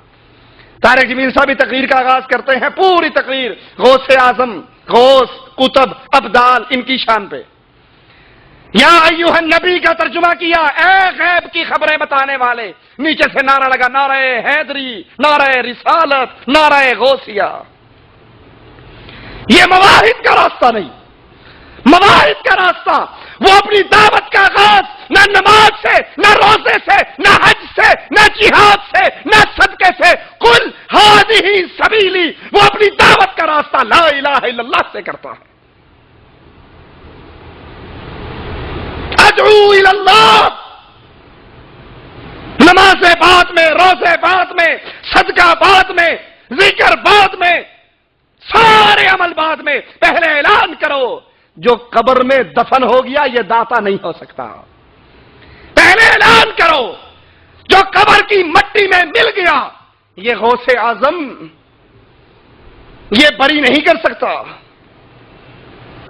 طارق جمیل صاحب تقریر کا آغاز کرتے ہیں، پوری تقریر غوث اعظم، غوث، قطب، ابدال، ان کی شان پہ. یا ایوہ النبی کا ترجمہ کیا، اے غیب کی خبریں بتانے والے. نیچے سے نعرہ لگا، نعرہ حیدری، نعرہ رسالت، نعرہ غوثیہ. یہ مواحد کا راستہ نہیں، مواحد کا راستہ. وہ اپنی دعوت کا آغاز نہ نماز سے، نہ روزے سے، نہ حج سے، نہ جہاد سے، نہ صدقے سے. قل ہذہ سبیلی، وہ اپنی دعوت کا راستہ لا الہ الا اللہ سے کرتا ہے. ادعو الی اللہ، نماز بعد میں، روزے بعد میں، صدقہ بعد میں، ذکر بعد میں، سارے عمل بعد میں. پہلے اعلان کرو جو قبر میں دفن ہو گیا یہ داتا نہیں ہو سکتا. پہلے اعلان کرو جو قبر کی مٹی میں مل گیا یہ غوث اعظم یہ بری نہیں کر سکتا،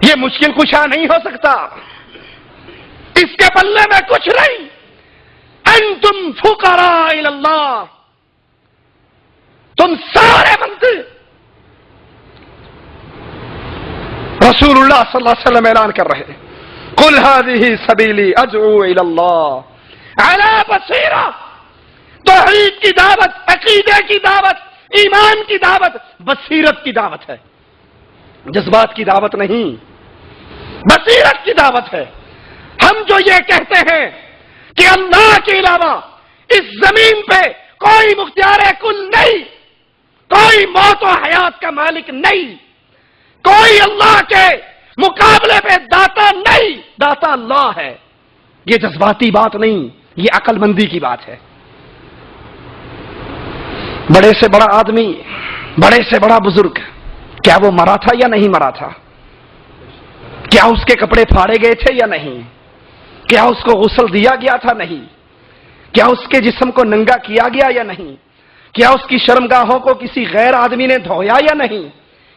یہ مشکل کشا نہیں ہو سکتا، اس کے پلے میں کچھ نہیں. انتم فقراء الی اللہ، تم سارے بندے. رسول اللہ صلی اللہ علیہ وسلم اعلان کر رہے ہیں، قل هذه سبیلی ادعو الی اللہ علی بصیرہ. توحید کی دعوت، عقیدے کی دعوت، ایمان کی دعوت بصیرت کی دعوت ہے، جذبات کی دعوت نہیں، بصیرت کی دعوت ہے. ہم جو یہ کہتے ہیں کہ اللہ کے علاوہ اس زمین پہ کوئی مختار کل نہیں، کوئی موت و حیات کا مالک نہیں، کوئی اللہ کے مقابلے پہ داتا نہیں، داتا اللہ ہے. یہ جذباتی بات نہیں، یہ عقل مندی کی بات ہے. بڑے سے بڑا آدمی، بڑے سے بڑا بزرگ، کیا وہ مرا تھا یا نہیں مرا تھا؟ کیا اس کے کپڑے پھاڑے گئے تھے یا نہیں؟ کیا اس کو غسل دیا گیا تھا؟ نہیں. کیا اس کے جسم کو ننگا کیا گیا یا نہیں؟ کیا اس کی شرمگاہوں کو کسی غیر آدمی نے دھویا یا نہیں؟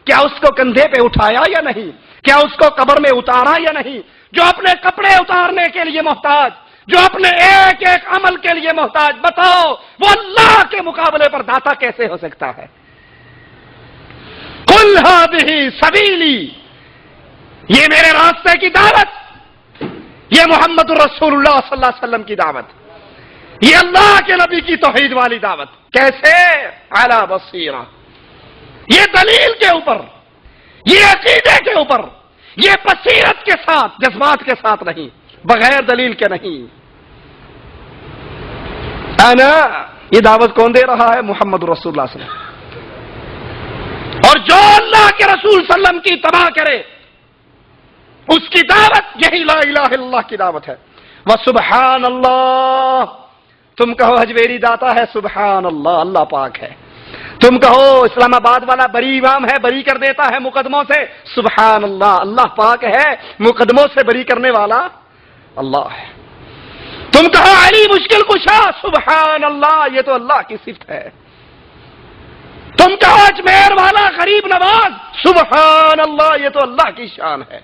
کیا اس کو کندھے پہ اٹھایا یا نہیں؟ کیا اس کو قبر میں اتارا یا نہیں؟ جو اپنے کپڑے اتارنے کے لیے محتاج، جو اپنے ایک ایک عمل کے لیے محتاج، بتاؤ وہ اللہ کے مقابلے پر داتا کیسے ہو سکتا ہے؟ قل هذه سبیلی، یہ میرے راستے کی دعوت، یہ محمد الرسول اللہ صلی اللہ علیہ وسلم کی دعوت، یہ اللہ کے نبی کی توحید والی دعوت. کیسے؟ علی بصیرہ، یہ دلیل کے اوپر، یہ عقیدے کے اوپر، یہ بصیرت کے ساتھ، جذبات کے ساتھ نہیں، بغیر دلیل کے نہیں. انا، یہ دعوت کون دے رہا ہے؟ محمد رسول اللہ صلی اللہ علیہ وسلم. اور جو اللہ کے رسول صلی اللہ علیہ وسلم کی اتباع کرے اس کی دعوت یہی لا الہ الا اللہ کی دعوت ہے. وسبحان اللہ، تم کہو حجویری داتا ہے، سبحان اللہ، اللہ پاک ہے. تم کہو اسلام آباد والا بری امام ہے، بری کر دیتا ہے مقدموں سے، سبحان اللہ، اللہ پاک ہے، مقدموں سے بری کرنے والا اللہ ہے. تم کہو علی مشکل کشا، سبحان اللہ، یہ تو اللہ کی صفت ہے. تم کہو اجمیر والا غریب نواز، سبحان اللہ، یہ تو اللہ کی شان ہے.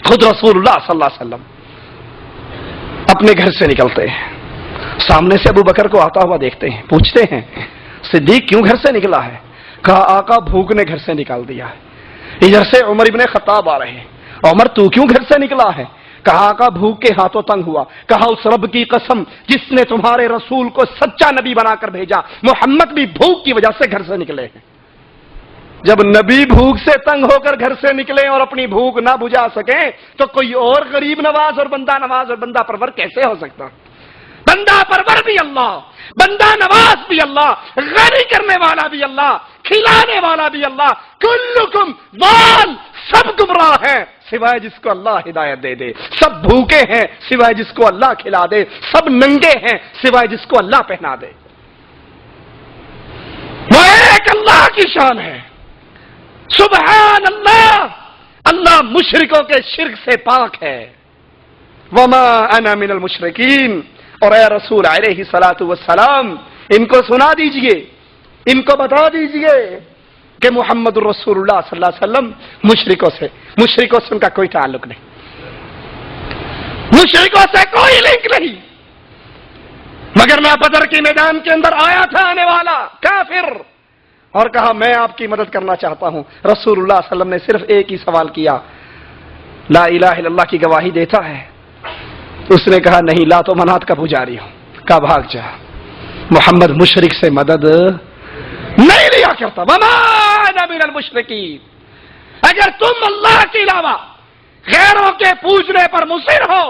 خود رسول اللہ صلی اللہ علیہ وسلم اپنے گھر سے نکلتے ہیں، سامنے سے ابو بکر کو آتا ہوا دیکھتے ہیں، پوچھتے ہیں صدیق کیوں گھر سے نکلا ہے؟ کہا آقا بھوک نے گھر سے نکال دیا ہے. ادھر سے عمر ابن خطاب آ رہے ہیں، عمر تو کیوں گھر سے نکلا ہے؟ کہا آقا بھوک کے ہاتھوں تنگ ہوا. کہا اس رب کی قسم جس نے تمہارے رسول کو سچا نبی بنا کر بھیجا، محمد بھی بھوک کی وجہ سے گھر سے نکلے ہیں. جب نبی بھوک سے تنگ ہو کر گھر سے نکلے اور اپنی بھوک نہ بجھا سکیں تو کوئی اور غریب نواز اور بندہ نواز اور بندہ پرور کیسے ہو سکتا؟ بندہ پرور بھی اللہ، بندہ نواز بھی اللہ، غنی کرنے والا بھی اللہ، کھلانے والا بھی اللہ۔ کلکم ضال، سب گمراہ ہیں سوائے جس کو اللہ ہدایت دے دے، سب بھوکے ہیں سوائے جس کو اللہ کھلا دے، سب ننگے ہیں سوائے جس کو اللہ پہنا دے۔ وہ ایک اللہ کی شان ہے، سبحان اللہ، اللہ مشرکوں کے شرک سے پاک ہے۔ وما انا من المشرکین، اور اے رسول علیہ الصلوۃ والسلام ان کو سنا دیجئے، ان کو بتا دیجئے کہ محمد الرسول اللہ صلی اللہ علیہ وسلم مشرکوں سے ان کا کوئی تعلق نہیں، مشرکوں سے کوئی لنک نہیں، مگر میں بدر کے میدان کے اندر آیا تھا آنے والا کافر اور کہا میں آپ کی مدد کرنا چاہتا ہوں۔ رسول اللہ صلی اللہ علیہ وسلم نے صرف ایک ہی سوال کیا، لا الہ الا اللہ کی گواہی دیتا ہے؟ اس نے کہا نہیں، لات و منات کا پجاری ہوں۔ کہا بھاگ جا، محمد مشرک سے مدد نہیں لیا کرتا۔ وما انا من المشرکین، اگر تم اللہ کے علاوہ غیروں کے پوجنے پر مصر ہو،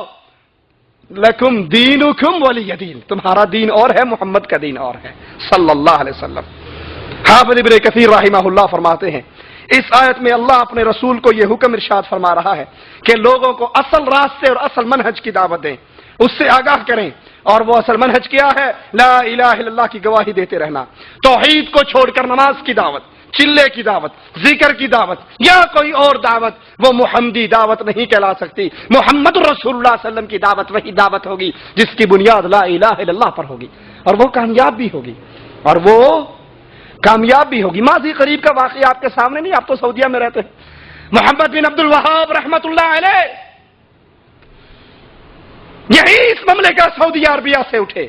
لکم دینکم ولی دین، تمہارا دین اور ہے، محمد کا دین اور ہے صلی اللہ علیہ وسلم۔ حافظ ابن کثیر رحمہ اللہ فرماتے ہیں اس آیت میں اللہ اپنے رسول کو یہ حکم ارشاد فرما رہا ہے کہ لوگوں کو اصل راستے اور اصل منہج کی دعوت دیں، اس سے آگاہ کریں، اور وہ اصل منہج کیا ہے؟ لا الہ الا اللہ کی گواہی دیتے رہنا، توحید کو چھوڑ کر نماز کی دعوت، چلے کی دعوت، ذکر کی دعوت یا کوئی اور دعوت وہ محمدی دعوت نہیں کہلا سکتی۔ محمد رسول اللہ صلی اللہ علیہ وسلم کی دعوت وہی دعوت ہوگی جس کی بنیاد لا الہ الا اللہ پر ہوگی، اور وہ کامیاب بھی ہوگی، اور وہ کامیاب بھی ہوگی۔ ماضی قریب کا واقعہ آپ کے سامنے نہیں، آپ تو سعودیہ میں رہتے ہیں۔ محمد بن عبد الوہاب رحمت اللہ علیہ یہی اس مملکہ سعودی عربیہ سے اٹھے،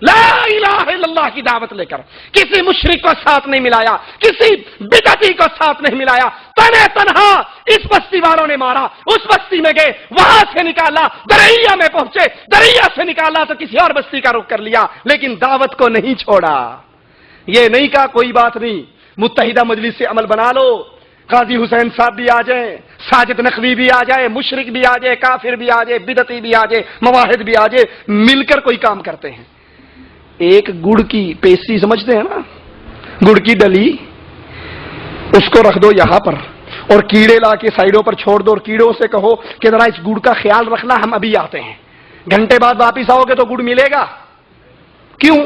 لا الہ الا اللہ کی دعوت لے کر، کسی مشرک کو ساتھ نہیں ملایا، کسی بدعتی کو ساتھ نہیں ملایا، تنہا اس بستی والوں نے مارا، اس بستی میں گئے، وہاں سے نکالا، دریا میں پہنچے، دریا سے نکالا تو کسی اور بستی کا رخ کر لیا، لیکن دعوت کو نہیں چھوڑا۔ یہ نہیں کہا کوئی بات نہیں، متحدہ مجلس سے عمل بنا لو، قاضی حسین صاحب بھی آ جائیں، ساجد نقوی بھی آ جائے، مشرک بھی آ جائے، کافر بھی آ جائے، بدعتی بھی آ جائے، مواحد بھی آ جائے، مل کر کوئی کام کرتے ہیں۔ ایک گڑ کی پیسی سمجھتے ہیں نا، گڑ کی ڈلی، اس کو رکھ دو یہاں پر اور کیڑے لا کے سائیڈوں پر چھوڑ دو، اور کیڑوں سے کہو کہ ذرا اس گڑ کا خیال رکھنا، ہم ابھی آتے ہیں، گھنٹے بعد واپس آؤ گے تو گڑ ملے گا۔ کیوں؟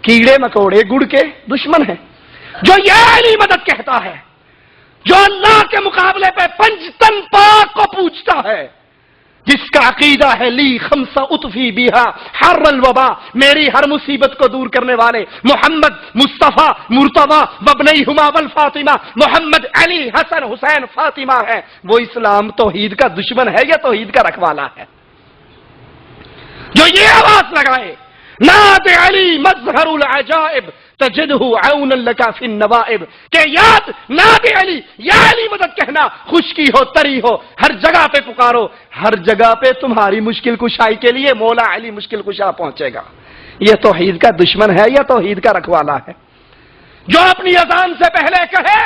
کیڑے مکوڑے گڑ کے دشمن ہیں۔ جو یہ علی مدد کہتا ہے، جو اللہ کے مقابلے پہ پنجتن پاک کو پوچھتا ہے، جس کا عقیدہ ہے لی خمسہ اطفی بیہا حر الوبا، میری ہر مصیبت کو دور کرنے والے محمد مصطفیٰ مرتضی وابنیہما والفاطمہ، محمد علی حسن حسین فاطمہ ہے، وہ اسلام توحید کا دشمن ہے یا توحید کا رکھوالا ہے؟ جو یہ آواز لگائے ناد علی مظہر العجائب تجدہ عونا لکا فی النوائب، کہ یاد ناد علی، یا علی مدد کہنا، خشکی ہو تری ہو، ہر جگہ پہ پکارو، ہر جگہ پہ تمہاری مشکل کشائی کے لیے مولا علی مشکل کشا پہنچے گا۔ یہ توحید کا دشمن ہے یا توحید کا رکھوالا ہے؟ جو اپنی اذان سے پہلے کہے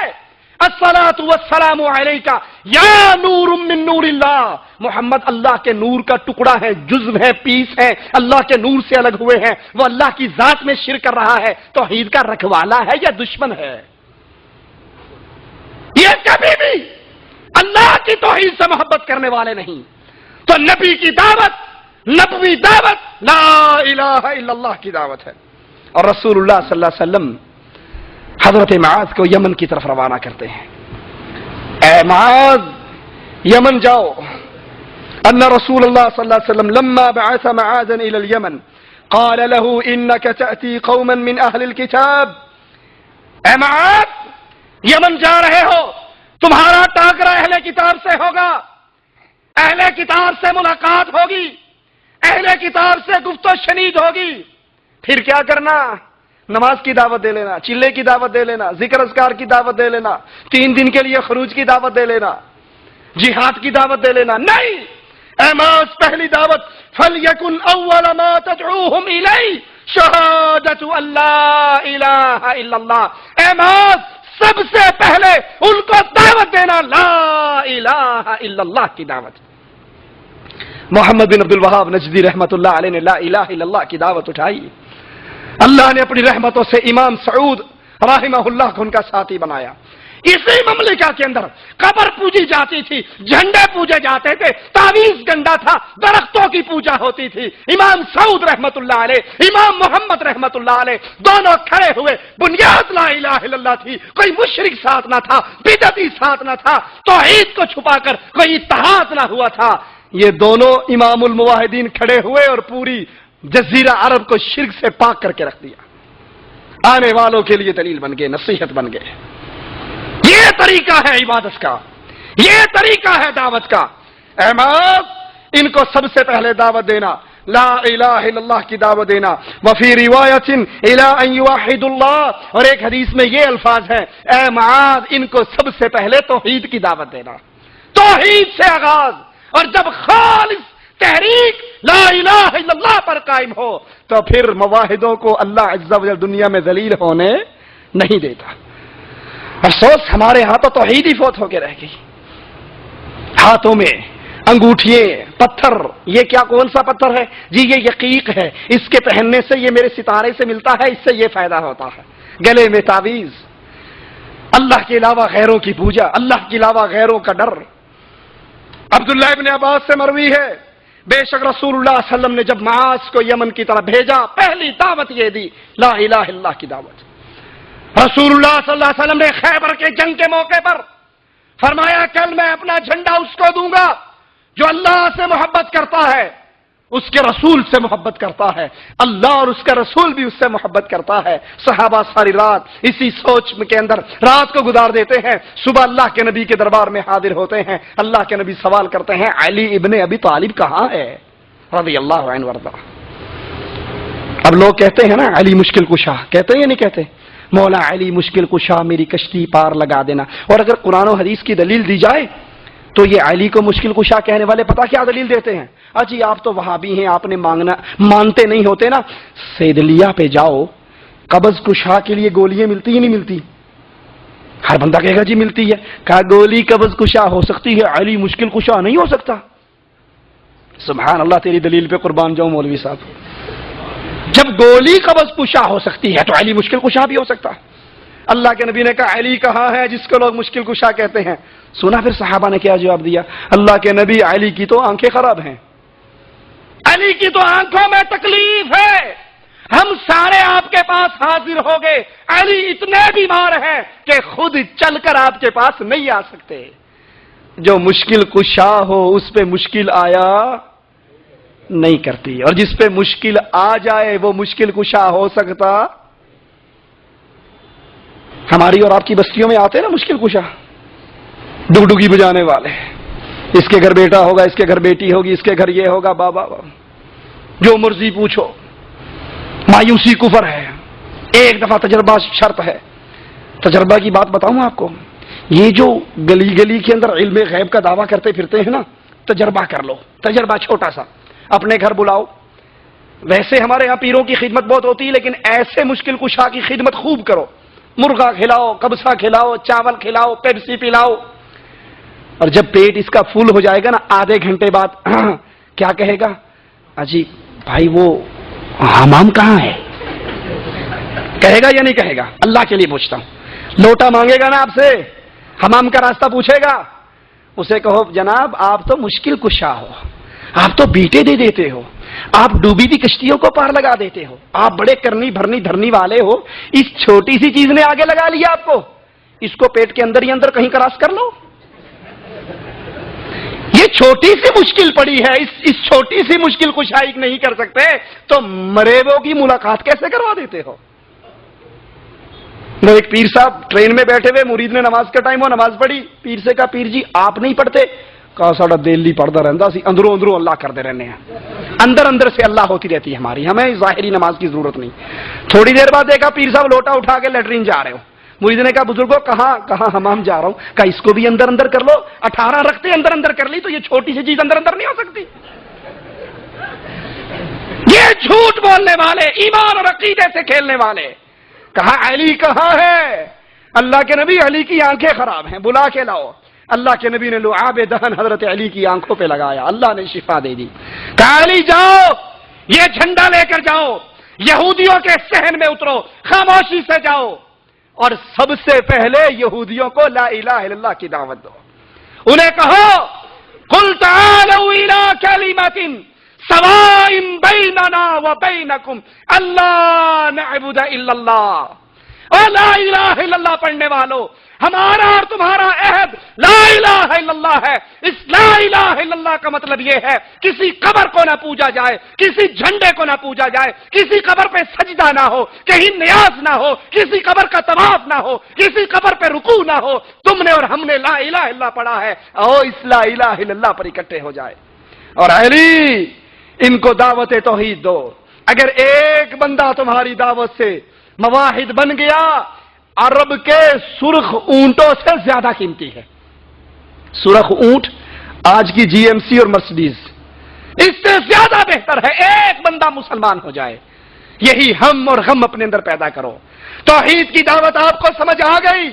الصلاۃ والسلام علیکہ یا نور من نور اللہ، محمد اللہ کے نور کا ٹکڑا ہے، جزو ہے، پیس ہے، اللہ کے نور سے الگ ہوئے ہیں، وہ اللہ کی ذات میں شرک کر رہا ہے، توحید کا رکھوالا ہے یا دشمن ہے؟ یہ کبھی بھی اللہ کی توحید سے محبت کرنے والے نہیں۔ تو نبی کی دعوت، نبوی دعوت لا الہ الا اللہ کی دعوت ہے۔ اور رسول اللہ صلی اللہ علیہ وسلم حضرت معاذ کو یمن کی طرف روانہ کرتے ہیں۔ اے معاذ یمن جاؤ۔ ان رسول اللہ صلی اللہ علیہ وسلم لما بعث معاذا الى اليمن قال له انك تأتي قوما من اهل الكتاب، اے معاذ یمن جا رہے ہو، تمہارا ٹاکرا اہل کتاب سے ہوگا، اہل کتاب سے ملاقات ہوگی، اہل کتاب سے گفت و شنید ہوگی، پھر کیا کرنا؟ نماز کی دعوت دے لینا، چلے کی دعوت دے لینا، ذکر اذکار کی دعوت دے لینا، 3 دن کے لیے خروج کی دعوت دے لینا، جہاد کی دعوت دے لینا۔ نہیں، اے معاذ پہلی دعوت فَلْيَكُنْ أَوَّلَ مَا تَدْعُوهُمْ إِلَيْهِ شَهَادَةُ أَن لَا إِلَٰهَ إِلَّا اللَّهُ، اے معاذ سب سے پہلے ان کو دعوت دینا لا الہ الا اللہ کی دعوت. محمد بن عبد الوہاب نجدی رحمت اللہ علیہ نے لا الہ الا اللہ کی دعوت اٹھائی. اللہ نے اپنی رحمتوں سے امام سعود رحمہ اللہ کو ان کا ساتھی بنایا. اسی مملکہ کے اندر قبر پوجی جاتی تھی, جھنڈے پوجے جاتے تھے, تعویذ گنڈا تھا, درختوں کی پوجا ہوتی تھی. امام سعود رحمت اللہ علیہ, امام محمد رحمت اللہ علیہ دونوں کھڑے ہوئے. بنیاد لا الہ الا اللہ تھی, کوئی مشرک ساتھ نہ تھا, بدعتی ساتھ نہ تھا, توحید کو چھپا کر کوئی اتحاد نہ ہوا تھا. یہ دونوں امام الموحدین کھڑے ہوئے اور پوری جزیرہ عرب کو شرک سے پاک کر کے رکھ دیا. آنے والوں کے لیے دلیل بن گئے, نصیحت بن گئے. یہ طریقہ ہے عبادت کا, یہ طریقہ ہے دعوت کا. احمد, ان کو سب سے پہلے دعوت دینا لا الہ الا اللہ کی دعوت دینا. وفی روایت الی ان یوحد اللہ, اور ایک حدیث میں یہ الفاظ ہیں, اے معاذ ان کو سب سے پہلے توحید کی دعوت دینا. توحید سے آغاز, اور جب خالص تحریک لا الہ الا اللہ پر قائم ہو تو پھر مواحدوں کو اللہ عز و جل دنیا میں ذلیل ہونے نہیں دیتا. افسوس ہمارے ہاں تو توحید ہی فوت ہو کے رہ گئی. ہاتھوں میں انگوٹھیے, پتھر, یہ کیا کون سا پتھر ہے جی, یہ یقیق ہے, اس کے پہننے سے یہ میرے ستارے سے ملتا ہے, اس سے یہ فائدہ ہوتا ہے. گلے میں تعویذ, اللہ کے علاوہ غیروں کی پوجا, اللہ کے علاوہ غیروں کا ڈر. عبداللہ ابن عباس سے مروی ہے, بے شک رسول اللہ صلی اللہ علیہ وسلم نے جب معاذ کو یمن کی طرف بھیجا, پہلی دعوت یہ دی لا الہ الا اللہ کی دعوت. رسول اللہ صلی اللہ علیہ وسلم نے خیبر کے جنگ کے موقع پر فرمایا, کل میں اپنا جھنڈا اس کو دوں گا جو اللہ سے محبت کرتا ہے, اس کے رسول سے محبت کرتا ہے, اللہ اور اس کا رسول بھی اس سے محبت کرتا ہے. صحابہ ساری رات اسی سوچ کے اندر رات کو گزار دیتے ہیں. صبح اللہ کے نبی کے دربار میں حاضر ہوتے ہیں. اللہ کے نبی سوال کرتے ہیں, علی ابن ابی طالب کہاں ہے رضی اللہ عنہ وارضہ. اب لوگ کہتے ہیں نا علی مشکل کشا, کہتے ہیں یا نہیں کہتے؟ مولا علی مشکل کشا میری کشتی پار لگا دینا. اور اگر قرآن و حدیث کی دلیل دی جائے تو یہ علی کو مشکل کشا کہنے والے پتہ کیا دلیل دیتے ہیں؟ اجی آپ تو وہابی ہیں, آپ نے مانتے نہیں ہوتے نا. سیدلیہ پہ جاؤ, قبض کشا کے لیے گولیاں ملتی ہی نہیں ملتی؟ ہر بندہ کہے گا جی ملتی ہے. کہا گولی قبض کشا ہو سکتی ہے, علی مشکل کشا نہیں ہو سکتا. سبحان اللہ, تیری دلیل پہ قربان جاؤں مولوی صاحب. جب گولی قبض کشا ہو سکتی ہے تو علی مشکل کشا بھی ہو سکتا ہے. اللہ کے نبی نے کہا علی کہاں ہے جس کو لوگ مشکل کشا کہتے ہیں؟ سنا پھر صحابہ نے کیا جواب دیا؟ اللہ کے نبی علی کی تو آنکھیں خراب ہیں, علی کی تو آنکھوں میں تکلیف ہے, ہم سارے آپ کے پاس حاضر ہو گئے, علی اتنے بیمار ہیں کہ خود چل کر آپ کے پاس نہیں آ سکتے. جو مشکل کشا ہو اس پہ مشکل آیا نہیں کرتی, اور جس پہ مشکل آ جائے وہ مشکل کشا ہو سکتا. ہماری اور آپ کی بستیوں میں آتے نا مشکل کشا, ڈگڈگی بجانے والے, اس کے گھر بیٹا ہوگا, اس کے گھر بیٹی ہوگی, اس کے گھر یہ ہوگا, بابا جو مرضی پوچھو. مایوسی کفر ہے, ایک دفعہ تجربہ شرط ہے. تجربہ کی بات بتاؤں آپ کو, یہ جو گلی گلی کے اندر علم غیب کا دعویٰ کرتے پھرتے ہیں نا, تجربہ کر لو. تجربہ چھوٹا سا, اپنے گھر بلاؤ. ویسے ہمارے یہاں پیروں کی خدمت بہت ہوتی ہے, لیکن ایسے مشکل کشا کی خدمت خوب کرو. مرغا کھلاؤ, کبسا کھلاؤ, چاول کھلاؤ, پیپسی پلاؤ. اور جب پیٹ اس کا فل ہو جائے گا نا, آدھے گھنٹے بعد کیا کہے گا؟ اجی بھائی وہ حمام کہاں ہے؟ کہے گا یا نہیں کہے گا؟ اللہ کے لیے پوچھتا ہوں. لوٹا مانگے گا نا آپ سے, حمام کا راستہ پوچھے گا, اسے کہو جناب آپ تو مشکل کشا ہو, آپ تو بیٹے دے دیتے ہو, آپ ڈوبی دی کشتیوں کو پار لگا دیتے ہو, آپ بڑے کرنی بھرنی دھرنی والے ہو, اس چھوٹی سی چیز نے آگے لگا لیا آپ کو, اس کو پیٹ کے اندر ہی اندر کہیں کراس کر لو. یہ چھوٹی سی مشکل پڑی ہے, اس چھوٹی سی مشکل کشائی نہیں کر سکتے تو مریبوں کی ملاقات کیسے کروا دیتے ہو؟ وہ ایک پیر صاحب ٹرین میں بیٹھے ہوئے, مرید نے نماز کا ٹائم ہو, نماز پڑھی, پیر سے کہا پیر جی آپ نہیں پڑھتے؟ کہا ساڑا دل ہی پڑھتا رہتا سی, اندروں اندروں اللہ کرتے رہنے ہیں, اندر اندر سے اللہ ہوتی رہتی ہے ہماری, ہمیں ظاہری نماز کی ضرورت نہیں. تھوڑی دیر بعد دیکھا پیر صاحب لوٹا اٹھا کے لیٹرین جا رہے ہو. مرید نے کہا بزرگوں کہاں حمام جا رہا ہوں. کہا اس کو بھی اندر اندر کر لو, 18 رکھتے اندر اندر کر لی تو یہ چھوٹی سی چیز اندر اندر نہیں ہو سکتی. یہ جھوٹ بولنے والے, ایمان اور عقیدے سے کھیلنے والے. کہا علی کہاں ہے؟ اللہ کے نبی علی کی آنکھیں خراب ہیں، بلا کے لاؤ۔ اللہ کے نبی نے لعاب دہن حضرت علی کی آنکھوں پہ لگایا، اللہ نے شفا دے دی۔ کہا علی جاؤ، یہ جھنڈا لے کر جاؤ، یہودیوں کے صحن میں اترو، خاموشی سے جاؤ، اور سب سے پہلے یہودیوں کو لا الہ الا اللہ کی دعوت دو۔ انہیں کہو قل تعالوا الى کلمۃ سواء بیننا وبینکم الا نعبد الا اللہ۔ اور لا الہ الا اللہ پڑھنے والوں، ہمارا اور تمہارا عہد لا الہ الا اللہ ہے۔ اس لا الہ الا اللہ کا مطلب یہ ہے کسی قبر کو نہ پوجا جائے، کسی جھنڈے کو نہ پوجا جائے، کسی قبر پہ سجدہ نہ ہو، کہیں نیاز نہ ہو، کسی قبر کا طواف نہ ہو، کسی قبر پہ رکوع نہ ہو۔ تم نے اور ہم نے لا الہ الا اللہ پڑھا ہے، او اس لا الہ الا اللہ پر اکٹھے ہو جائے۔ اور علی ان کو دعوت توحید دو۔ اگر ایک بندہ تمہاری دعوت سے مواحد بن گیا، عرب کے سرخ اونٹوں سے زیادہ قیمتی ہے۔ سرخ اونٹ آج کی جی ایم سی اور مرسڈیز، اس سے زیادہ بہتر ہے ایک بندہ مسلمان ہو جائے۔ یہی ہم اور غم اپنے اندر پیدا کرو۔ توحید کی دعوت آپ کو سمجھ آ گئی؟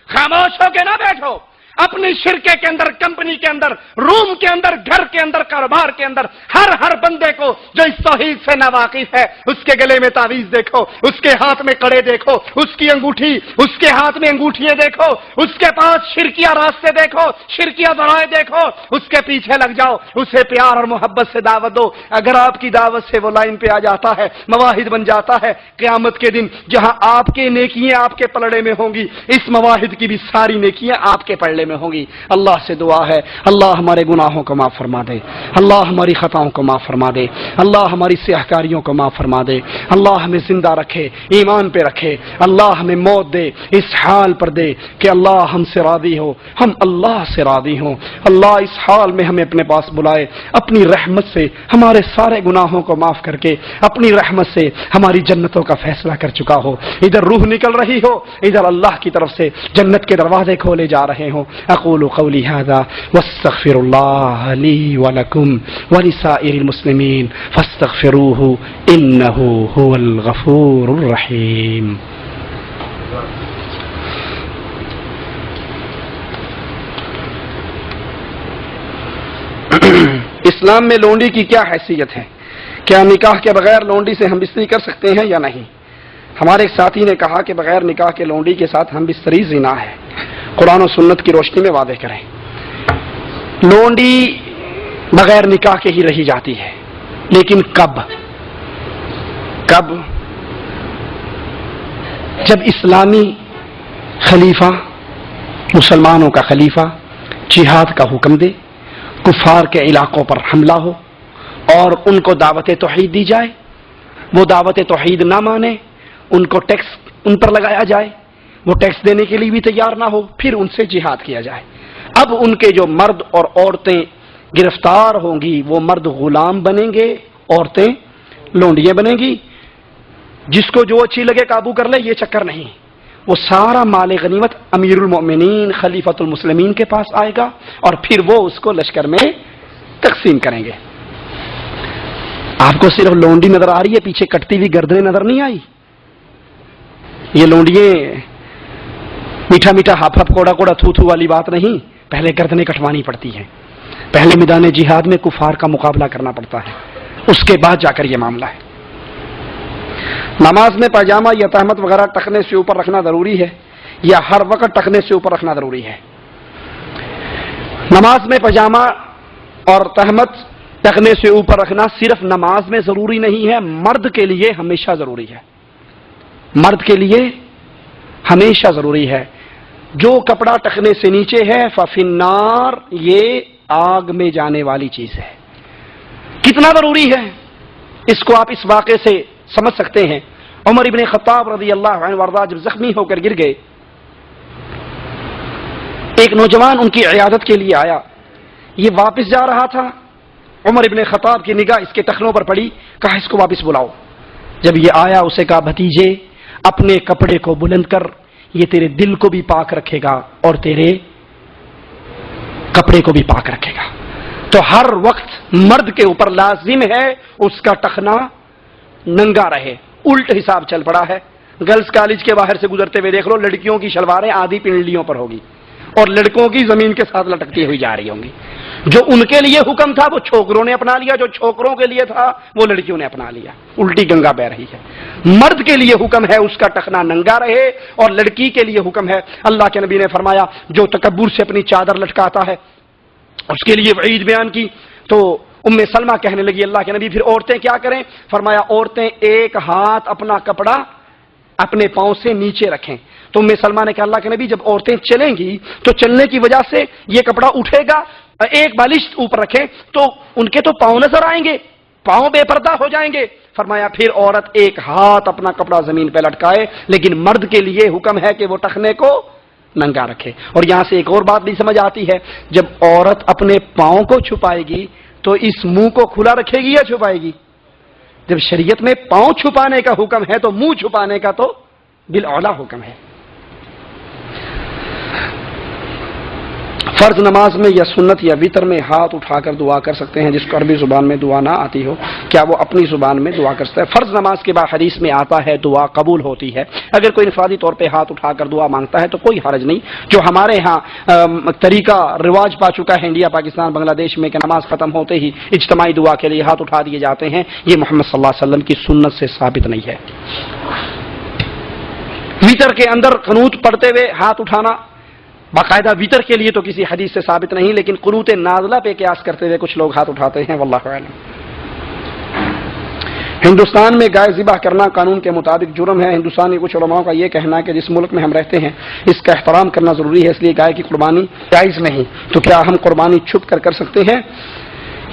خاموش ہو کے نہ بیٹھو، اپنی شرکے کے اندر، کمپنی کے اندر، روم کے اندر، گھر کے اندر، کاروبار کے اندر، ہر بندے کو جو اس توحید سے ناواقف ہے، اس کے گلے میں تعویذ دیکھو، اس کے ہاتھ میں کڑے دیکھو، اس کی انگوٹھی، اس کے ہاتھ میں انگوٹھیاں دیکھو، اس کے پاس شرکیہ راستے دیکھو، شرکیہ ذرائع دیکھو، اس کے پیچھے لگ جاؤ، اسے پیار اور محبت سے دعوت دو۔ اگر آپ کی دعوت سے وہ لائن پہ آ جاتا ہے، مواحد بن جاتا ہے، قیامت کے دن جہاں آپ کے نیکیاں آپ کے پلڑے میں ہوں گی، اس مواحد کی بھی ساری نیکیاں آپ کے پلڑے میں ہوں گی۔ اللہ سے دعا ہے اللہ ہمارے گناہوں کو معاف فرما دے، اللہ ہماری خطاؤں کو معاف فرما دے، اللہ ہماری سیاہکاریوں کو معاف فرما دے، اللہ ہمیں زندہ رکھے، ایمان پہ رکھے، اللہ ہمیں موت دے اس حال پر دے کہ اللہ ہم سے راضی ہو، ہم اللہ سے راضی ہوں۔ اللہ اس حال میں ہمیں اپنے پاس بلائے، اپنی رحمت سے ہمارے سارے گناہوں کو معاف کر کے اپنی رحمت سے ہماری جنتوں کا فیصلہ کر چکا ہو۔ ادھر روح نکل رہی ہو، ادھر اللہ کی طرف سے جنت کے دروازے کھولے جا رہے ہوں۔ اقول قولی هذا واستغفر الله لي ولكم ولسائر المسلمين فاستغفروه انه هو الغفور الرحيم۔ اسلام میں لونڈی کی کیا حیثیت ہے؟ کیا نکاح کے بغیر لونڈی سے ہم بستری کر سکتے ہیں یا نہیں؟ ہمارے ایک ساتھی نے کہا کہ بغیر نکاح کے لونڈی کے ساتھ ہم بستری زنا ہے۔ قرآن و سنت کی روشنی میں واضح کریں۔ لونڈی بغیر نکاح کے ہی رہی جاتی ہے، لیکن کب؟ جب اسلامی خلیفہ، مسلمانوں کا خلیفہ جہاد کا حکم دے، کفار کے علاقوں پر حملہ ہو اور ان کو دعوت توحید دی جائے، وہ دعوت توحید نہ مانے، ان کو ٹیکس ان پر لگایا جائے، وہ ٹیکس دینے کے لیے بھی تیار نہ ہو، پھر ان سے جہاد کیا جائے۔ اب ان کے جو مرد اور عورتیں گرفتار ہوں گی، وہ مرد غلام بنیں گے، عورتیں لونڈیاں بنیں گی۔ جس کو جو اچھی لگے قابو کر لے، یہ چکر نہیں۔ وہ سارا مال غنیمت امیر المؤمنین خلیفۃ المسلمین کے پاس آئے گا اور پھر وہ اس کو لشکر میں تقسیم کریں گے۔ آپ کو صرف لونڈی نظر آ رہی ہے، پیچھے کٹتی ہوئی گردنیں نظر نہیں آئی؟ یہ لونڈیے میٹھا میٹھا ہاپ ہاپ کوڑا کوڑا تھو تھو والی بات نہیں، پہلے گردنیں کٹوانی پڑتی ہیں، پہلے میدان جہاد میں کفار کا مقابلہ کرنا پڑتا ہے، اس کے بعد جا کر یہ معاملہ ہے۔ نماز میں پاجامہ یا تہمت وغیرہ ٹخنے سے اوپر رکھنا ضروری ہے یا ہر وقت ٹخنے سے اوپر رکھنا ضروری ہے؟ نماز میں پاجامہ اور تہمت ٹخنے سے اوپر رکھنا صرف نماز میں ضروری نہیں ہے، مرد کے لیے ہمیشہ ضروری ہے، مرد کے لیے ہمیشہ ضروری ہے۔ جو کپڑا ٹخنے سے نیچے ہے ففی النار، یہ آگ میں جانے والی چیز ہے۔ کتنا ضروری ہے اس کو آپ اس واقعے سے سمجھ سکتے ہیں۔ عمر ابن خطاب رضی اللہ عنہ وارضہ جب زخمی ہو کر گر گئے، ایک نوجوان ان کی عیادت کے لیے آیا، یہ واپس جا رہا تھا، عمر ابن خطاب کی نگاہ اس کے ٹخنوں پر پڑی، کہا اس کو واپس بلاؤ۔ جب یہ آیا اسے کہا بھتیجے اپنے کپڑے کو بلند کر، یہ تیرے دل کو بھی پاک رکھے گا اور تیرے کپڑے کو بھی پاک رکھے گا۔ تو ہر وقت مرد کے اوپر لازم ہے اس کا ٹخنا ننگا رہے۔ الٹ حساب چل پڑا ہے، گرلز کالج کے باہر سے گزرتے ہوئے دیکھ لو، لڑکیوں کی شلواریں آدھی پنڈلیوں پر ہوگی اور لڑکوں کی زمین کے ساتھ لٹکتی ہوئی جا رہی ہوں گی۔ جو ان کے لیے حکم تھا وہ چھوکروں نے اپنا لیا، جو چھوکروں کے لیے تھا وہ لڑکیوں نے اپنا لیا، الٹی گنگا بہ رہی ہے۔ مرد کے لیے حکم ہے اس کا ٹخنا ننگا رہے، اور لڑکی کے لیے حکم ہے، اللہ کے نبی نے فرمایا جو تکبر سے اپنی چادر لٹکاتا ہے اس کے لیے وعید بیان کی۔ تو ام سلمہ کہنے لگی اللہ کے نبی پھر عورتیں کیا کریں؟ فرمایا عورتیں ایک ہاتھ اپنا کپڑا اپنے پاؤں سے نیچے رکھیں۔ تو ام سلمہ نے کہا اللہ کے نبی جب عورتیں چلیں گی تو چلنے کی وجہ سے یہ کپڑا اٹھے گا، ایک بالشت اوپر رکھیں تو ان کے تو پاؤں نظر آئیں گے، پاؤں بے پردہ ہو جائیں گے۔ فرمایا پھر عورت ایک ہاتھ اپنا کپڑا زمین پہ لٹکائے، لیکن مرد کے لیے حکم ہے کہ وہ ٹخنے کو ننگا رکھے۔ اور یہاں سے ایک اور بات بھی سمجھ آتی ہے، جب عورت اپنے پاؤں کو چھپائے گی تو اس منہ کو کھلا رکھے گی یا چھپائے گی؟ جب شریعت میں پاؤں چھپانے کا حکم ہے تو منہ چھپانے کا تو بالاولیٰ حکم ہے۔ فرض نماز میں یا سنت یا وتر میں ہاتھ اٹھا کر دعا کر سکتے ہیں جس کو عربی زبان میں دعا نہ آتی ہو، کیا وہ اپنی زبان میں دعا کر سکتا ہے؟ فرض نماز کے بعد حدیث میں آتا ہے دعا قبول ہوتی ہے۔ اگر کوئی انفرادی طور پہ ہاتھ اٹھا کر دعا مانگتا ہے تو کوئی حرج نہیں۔ جو ہمارے ہاں طریقہ رواج پا چکا ہے انڈیا پاکستان بنگلہ دیش میں کہ نماز ختم ہوتے ہی اجتماعی دعا کے لیے ہاتھ اٹھا دیے جاتے ہیں، یہ محمد صلی اللہ علیہ وسلم کی سنت سے ثابت نہیں ہے۔ وتر کے اندر قنوت پڑھتے ہوئے ہاتھ اٹھانا باقاعدہ وتر کے لیے تو کسی حدیث سے ثابت نہیں، لیکن قنوت نازلہ پہ قیاس کرتے ہوئے کچھ لوگ ہاتھ اٹھاتے ہیں، واللہ اعلم۔ ہندوستان میں گائے ذبح کرنا قانون کے مطابق جرم ہے۔ ہندوستانی کچھ علماء کا یہ کہنا ہے کہ جس ملک میں ہم رہتے ہیں اس کا احترام کرنا ضروری ہے، اس لیے گائے کی قربانی جائز نہیں۔ تو کیا ہم قربانی چھپ کر سکتے ہیں؟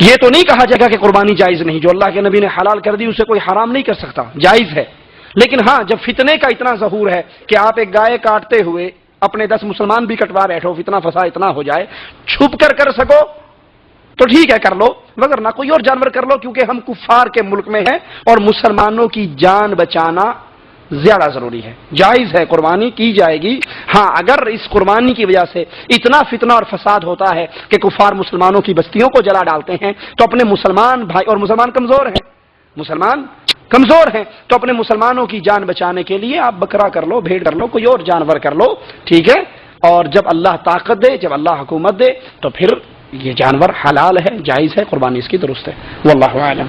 یہ تو نہیں کہا جائے گا کہ قربانی جائز نہیں، جو اللہ کے نبی نے حلال کر دی اسے کوئی حرام نہیں کر سکتا، جائز ہے۔ لیکن ہاں جب فتنے کا اتنا ظہور ہے کہ آپ ایک گائے کاٹتے ہوئے اپنے 10 مسلمان بھی کٹوا بیٹھو، فتنہ فساد اتنا ہو جائے، چھپ کر سکو تو ٹھیک ہے کر لو، وگرنہ کوئی اور جانور کر لو، کیونکہ ہم کفار کے ملک میں ہیں اور مسلمانوں کی جان بچانا زیادہ ضروری ہے۔ جائز ہے قربانی کی جائے گی، ہاں اگر اس قربانی کی وجہ سے اتنا فتنہ اور فساد ہوتا ہے کہ کفار مسلمانوں کی بستیوں کو جلا ڈالتے ہیں تو اپنے مسلمان بھائی، اور مسلمان کمزور ہیں تو اپنے مسلمانوں کی جان بچانے کے لیے آپ بکرا کر لو، بھیڑ کر لو، کوئی اور جانور کر لو، ٹھیک ہے۔ اور جب اللہ طاقت دے، جب اللہ حکومت دے تو پھر یہ جانور حلال ہے، جائز ہے، قربانی اس کی درست ہے، واللہ اعلم۔